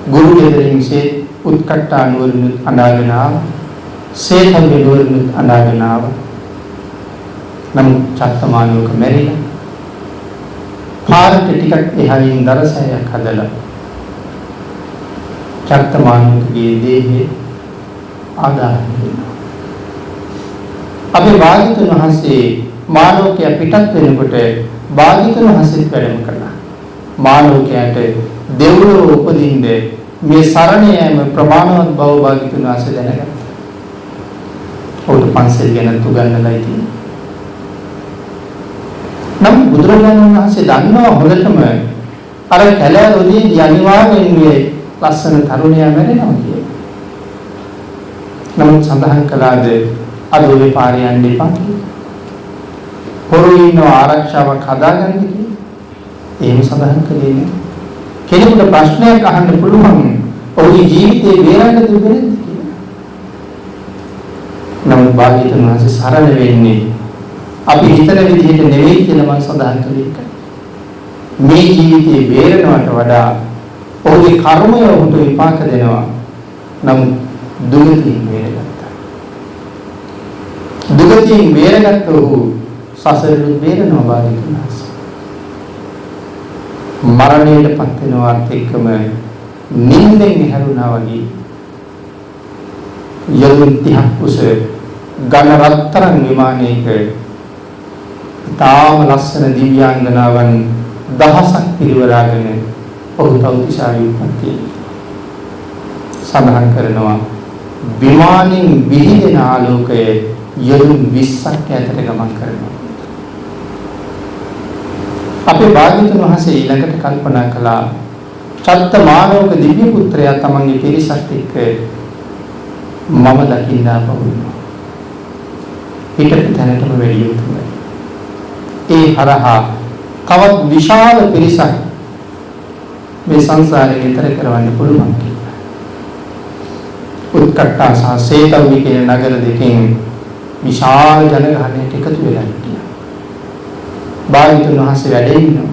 Speaker 1: ගුරු දෙදරින් සේ උත්කට්ටානුවරනුත්
Speaker 2: เ සේතවිනුවරනුත් අඳාගෙන ආවා.
Speaker 1: නමුත් චත්තමානෝක මැරිලා පාරට ටිකක් එහායින් දරසයක් හදලා චත්තමානෝකගේ දේහය ආදාහනය වෙනවා. අපේ භාග්‍යවතුන් වහන්සේ මානෝකයා පිටත් වෙනකොට භාග්‍යවතුන් වහන්සේත් වැඩම කළා. මානෝකයාට දෙව්ලොව උපදින්න මේ සරණ යෑම ප්‍රමාණවත් බව භාග්‍යවතුන් වහන්සේ දැනගත්තා. ඔහුට පන්සල් ගැන උගන්වලා ඉතින්. නම් බුදුරජාණන් වහන්සේ දන්නවා හොඳටම අර කැලෑ රොදීදී අනිවාර්යෙන් මේ ලස්සන තරුණයා මැරෙනවා කියලා. නමුත් සඳහන් කළාද අද ඔය පාරේ යන්න එපා කියලා. හොරු ඉන්න ආරක්ෂාවක් හදාගන්න කියලා. එහෙම සඳහන් කළේ නෑ. කෙනෙකුට ප්‍රශ්නයක් අහන්න පුළුවන් ඔහුගේ ජීවිතේ බේරන්න තිබෙන්නේ කියලා. නමුත් භාග්‍යවතුන් වහන්සේ සරල වෙන්නේ අපි හිතන විදිහට නෙවෙයි කියලා මම සඳහන් කළේ. මේ ජීවිතේ බේරනවට වඩා ඔහුගේ කර්මය ඔහුට විපාක දෙනවා. නමුත් දුගතියෙන් බේරගත්තා. දුගතියෙන් බේරගත්ත ඔහු සසරෙන් බේරනවා භාග්‍යවතුන් වහන්සේ. මරණයටපත් වෙනවත් එක්කම නිින්දෙන් හැරුණා වගේ යොදුන් 30ක් කුස ඝන රත්තරන් විමානයක තාම ලස්සන දිව්‍යාංගනාවන් දහසක් පිරිවරාගෙන ඔහු තවතිසාවි උපන්තිය සඳහන් කරනවා. විමානෙන් විහිදෙන ආලෝකය යොදුන් 20ක් ඈතට ගමන් කරනවා. අපේ භාග්‍යවතුන් වහන්සේ ඊළඟට කල්පනා කළා චත්තමානෝක දිව්‍ය පුත්‍රයා තමන්ගේ පිරිසත් එක්ක මම දකින්න ආපහුනවා. පිටට තැනටම වැඩි යුතුයි. ඒ හරහා තවත් විශාල පිරිසක් මේ සංසාරේ විතර කරවන්න පුළුවන් කියලා. උත්කට්ටා සහ සේතවි කියන නගර දෙකෙන් විශාල ජනගහනයක් එකතු වෙලා හිටියා. භාග්‍යවතුන් වහන්සේ වැඩ ඉන්නවා.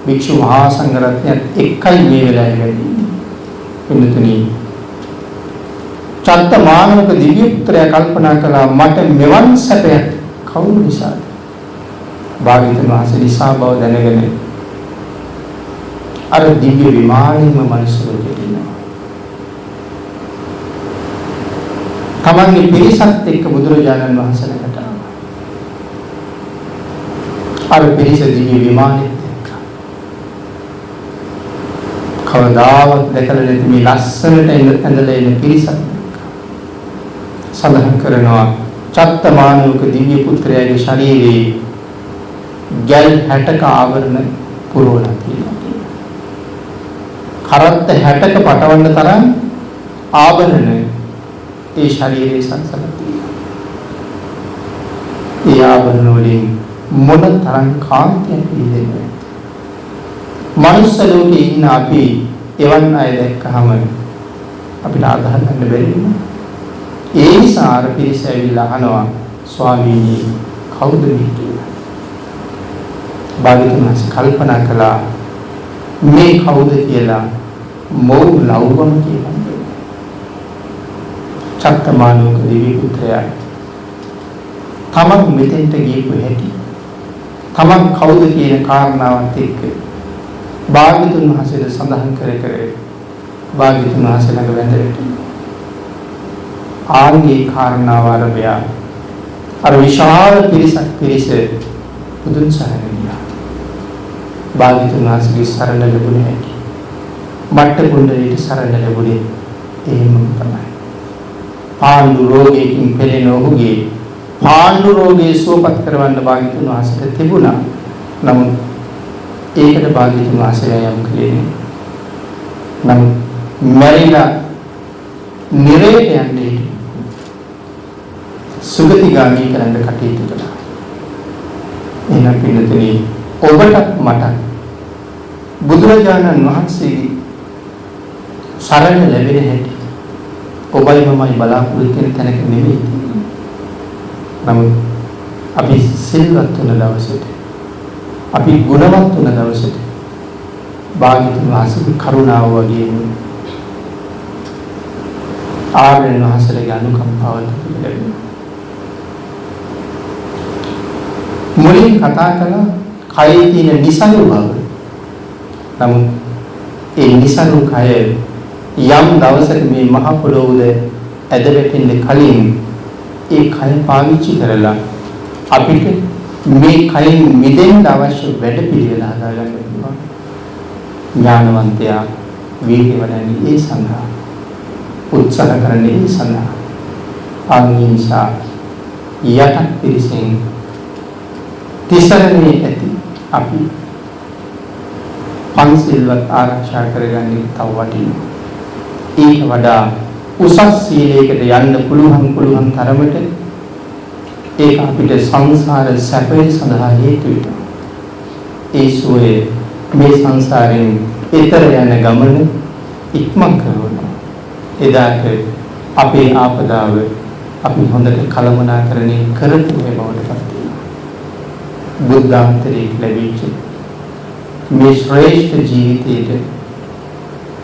Speaker 1: වික්ෂු මහා සංඝරත්නයත් එක්කයි මේ වෙලාවේ වැඩ ඉන්නේ. එන්නතුනි චත්තමානෝක දිව්‍ය පුත්‍රයා කල්පනා කළා මට මෙවන් සැපයක් කවුරු නිසාද? භාග්‍යවතුන් වහන්සේ නිසා බව දැනගෙන අර දිව්‍ය විමානෙම මනුස්ස ලෝකෙට එනවා. තමන්ගේ පිරිසත් එක්ක බුදුරජාණන් වහන්සේ ළඟට ආවා. අර පිරිස දිව්‍ය විමානෙත් එක්ක කවදාවත් දැකලා නැති මේ ලස්සනට ඇඳලා ඉන්න පිරිසත් සඳහන් කරනවා චත්තමානෝක දිව්‍ය පුත්‍රයාගේ ශරීරයේ ගල් 60ක ආවරණ පුරවලා තියෙනවා. කරත්ත 60ක පටවන්න තරම් ආභරණ ඒ ශරීරයේ සංසල තියෙනවා. ඒ ආභරණ වලින් මොන තරම් කාන්තියක් පිළිදෙන්නේ. මනුස්ස ලෝකේ ඉන්න අපි එවන් අය දැක්කහම අපිට ආදාහ ගන්න බැරි වෙනවා. ඒ නිසා අර පිරිස ඇවිල්ලා අහනවා ස්වාමීනි කවුද මේ කියලා. භාග්‍යවතුන් වහන්සේ කල්පනා කළා මේ කවුද කියලා මොව් ලව්වම කියලා. චත්තමානෝක දිව්‍ය පුත්‍රයා තමන් මෙතෙන්ට ගියපු හැටි තමන් කවුද කියන කාරණාවත් එක්ක භාග්‍යවතුන් වහන්සේට සඳහන් කර භාග්‍යවතුන් වහන්සේ ළඟ වැඳලා ආන්ගේ කාරණාව ආරම්භය අර විශාල පිරිස බුදුන් සරණ ගියා. භාග්‍යවතුන් වහන්සේගේ සරණ ලැබුණේ ඇයි? මට්ට කුණ්ඩලීට සරණ ලැබුණේ එහෙම තමයි. පාණ්ඩු රෝගයෙන් පෙළෙන ඔහුගේ පාණ්ඩු රෝගය සුවපත් කරවන්න භාග්‍යවතුන් වහන්සේට තිබුණා. නමුත් ඒකට භාග්‍යවතුන් වහන්සේ යම් කලේ නෑ. නමුත් මරිලා නිරේට යන්නේ සුගතිගාමී කරන්න කටයුතු කළා. එහෙනම් පිළිතුරේ ඔබට මට බුදුරජාණන් වහන්සේගේ සරණ ලැබෙන හැටි ඔබයි මමයි බලාපොරොත්තු වෙන තැනක නෙවෙයි. නමුත් අපි සිල්වත් වන දවසට අපි ගුණවත් වන දවසට භාග්‍යවතුන් වහන්සේගේ කරුණාව වගේ ආර්යයන් වහන්සේගේ අනුකම්පාව ලැබෙනවා. මුලින් කතා කළා කයේ තියෙන නිසරු බව. නමුත් ඒ නිසරු කය යම් දවසක මේ මහ පොළොව උඩ ඇද වැටෙන්න කලින් ඒ කය පාවිච්චි කරලා අපිට මේ කයින් මිදෙන්න අවශ්‍ය වැඩ පිළිවෙල හදාගන්න පුළුවන්. ඥානවන්තයා වීර්ය වඩන්නේ ඒ සඳහා, උත්සාහ කරන්නේ ඒ සඳහා. අනිසා යටත් පිරිසෙන් තිසරණේ ඇති අපි පන්සිල්වත් ආරක්ෂා කරගන්නේ තව වටිනවා. ඊට වඩා උසස් සීලයකට යන්න පුළුවන් තරමට ඒක අපිට සංසාර සැපය සඳහා හේතු වෙනවා. ඒ සෝයේ මේ සංසාරයෙන් ඈතර යන ගමන ඉක්මන් කරනවා. එදාට අපේ ආපදාව අපි හොඳට කළමනාකරණය කරපු මේ බවට පත් වෙනවා. බුද්ධාන්තරයේ ලැබිච්ච මේ ශ්‍රේෂ්ඨ ජීවිතයේ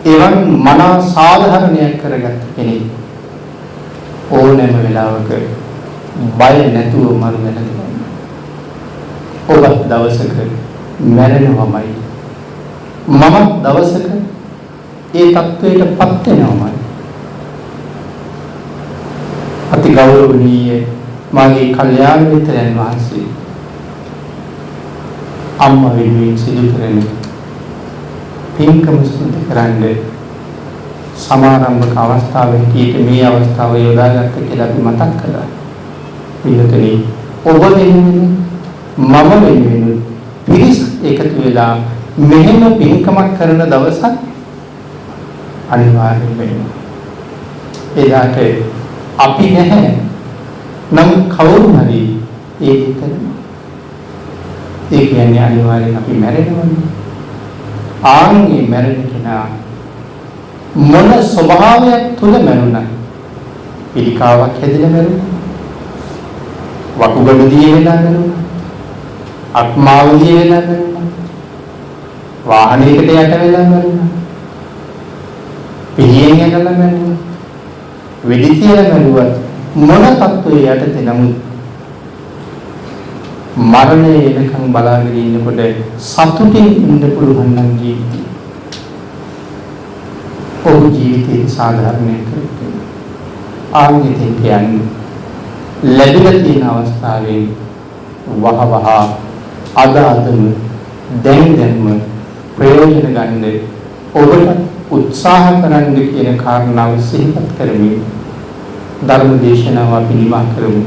Speaker 1: එවන් මනා සාධාරණයක් කරගත්ත කෙනෙක් ඕනෑම වෙලාවක බය නැතුව මරු වෙනවා. ඔබ දවසක මැරෙනවමයි. මම දවසක ඒ තත්වයට පත් වෙනවමයි. අති ගෞරවනීය මාගේ කල්යාණ මිත්‍රයන් වහන්සේ අම්මා වෙනුවෙන් සිදු කරන පින්කම සිදු කරන්නේ සමාරම්භක අවස්ථාවේදී මේ අවස්ථාව යොදාගත්ත කියලා අපි මතක් කළා. පිළිතුරේ ඔබ වෙනුවෙන් මම වෙනුවෙන් පිරිස් එකතු වෙලා මෙහෙම පින්කමක් කරන දවසක් අනිවාර්යයෙන් වෙනවා. එදාට අපි නැහැ. නම් කවුරු හරි ඒක කරනවා. ඒ කියන්නේ අනිවාර්යෙන් අපි මැරෙනවනේ. ආන්ගේ මැරෙන කෙනා මොන ස්වභාවයක් තුල මැරුණා? පිළිකාවක් හැදිලා මැරුණා. වකුගඩු දිය වෙලා මැරුණා. අක්මාව දිය වෙලා මැරුණා. වාහනයකට යට වෙලා මැරුණා. පිළියෙන් යනලා මැරුණා. වෙඩි තියලා මැරුවත් මොන තත්ත්වයේ යටතේ නමුත් මරණය එනකන් බලාගෙන ඉන්නකොට සතුටින් ඉන්න පුළුවන් නම් ජීවිතේ ඔහු ජීවිතේ සාධාරණය කරගන්න. ආන්ගෙන් කියන්නේ ලැබිලා තියෙන අවස්ථාවේ වහවහ අදාතම දැන්ම ප්‍රයෝජන ගන්න ඔබට උත්සාහ කරන්න කියන කාරණාව සිහිපත් කරමින් ධර්ම දේශනාව අපි නිමා කරමු.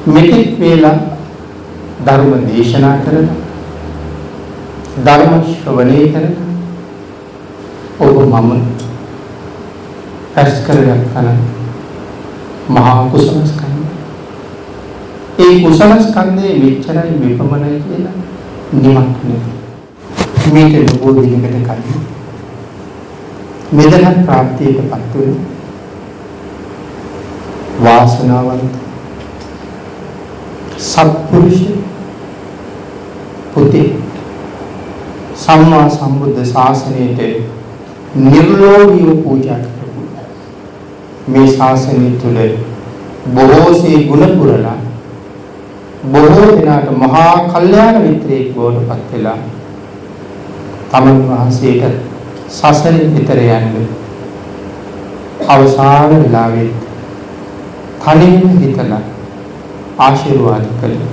Speaker 1: මෙතෙක් වේලා ධර්ම දේශනා කරන ධර්ම ශ්‍රවණය කරන ඔබ මම ඇස් කරගන්න මහා කුසල ස්කන්ධය. ඒ කුසල ස්කන්ධයේ මෙච්චරයි මෙපමණයි කියලා නිමක් නෙවෙයි. මේක බොහෝ දිනකට කලින් මෙදන ප්‍රාප්තියටපත් වෙන වාසනාවන්ත සත්පුරුෂ පුතේ සම්මා සම්බුද්ධ ශාසනයට නිර්ලෝභීව පූජා කරපු මේ ශාසනය තුළ බොහෝසේ ගුණ පුරලා බොහෝ දිනකට මහා කල්යාණ මිත්‍රයෙක් බවට පත් වෙලා තමන් වහන්සේට සසරින් ඈතර යන්න අවසාන වෙලාවේ තනියම හිතලා ආශිර්වාද කළේ.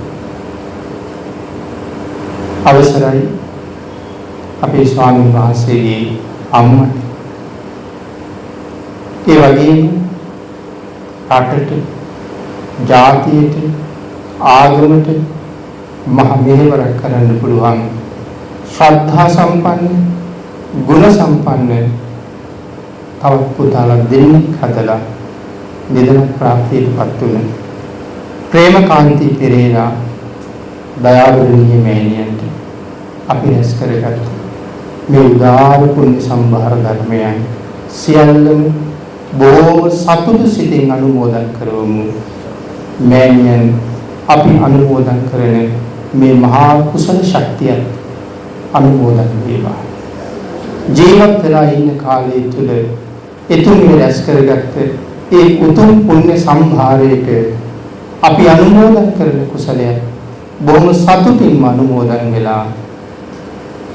Speaker 1: අවසරයි අපේ ස්වාමීන් වහන්සේගේ අම්මට ඒ වගේම රටට ජාතියට ආගමට මහ මෙහෙවරක් කරන්න පුළුවන් ශ්‍රද්ධා සම්පන්න ගුණ සම්පන්න තවත් පුතාලා දෙන්නෙක් හදලා නිදන ප්‍රාප්තියටපත් වුණ ප්‍රේමකාන්ති පෙරේරා දයාවරණීය මෑණියන්ට අපි රැස් කරගත් මේ උදාර පුණ්‍ය සම්භාර ධර්මයන් සියල්ලම බොහෝ සතුටු සිතින් අනුමෝදන් කරවමු. මෑණියන් අපි අනුමෝදන් කරන මේ මහා කුසල ශක්තිය අනුමෝදන් වේවා. ජීවත් වෙලා ඉන්න කාලය තුල එතුමිය රැස් කරගත්ත ඒ උතුම් පුණ්‍ය සම්භාරයට අපි අනුමෝදන් කරන කුසලයක් බොහොම සතුටින් අනුමෝදන් වෙලා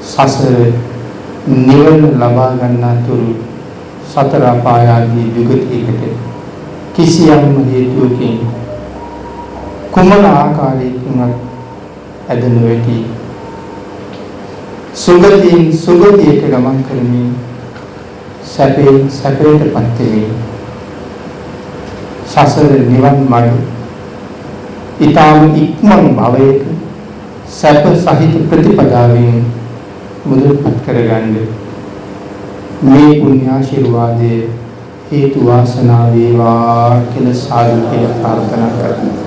Speaker 1: සසර නිවන ලබා ගන්නතුරු සතර අපාය ආදී දුගතියකට කිසියම් හේතුවකින් කුමන ආකාරයකින්වත් ඇදෙනු වෙති සුගතියෙන් සුගතියට ගමන් කරමින් සැපයෙන් සැපයටපත් වෙමින් සසර නිවන් මඟ ඊටම ඉක්මන් භවයක සැප සහිත ප්‍රතිපදාවෙන් මුදුන්පත් කරගන්න මේ පුණ්‍ය ආශිර්වාදයේ හේතු වාසනා වේවා කියලා සාදු කියලා ප්‍රාර්ථනා කරනවා.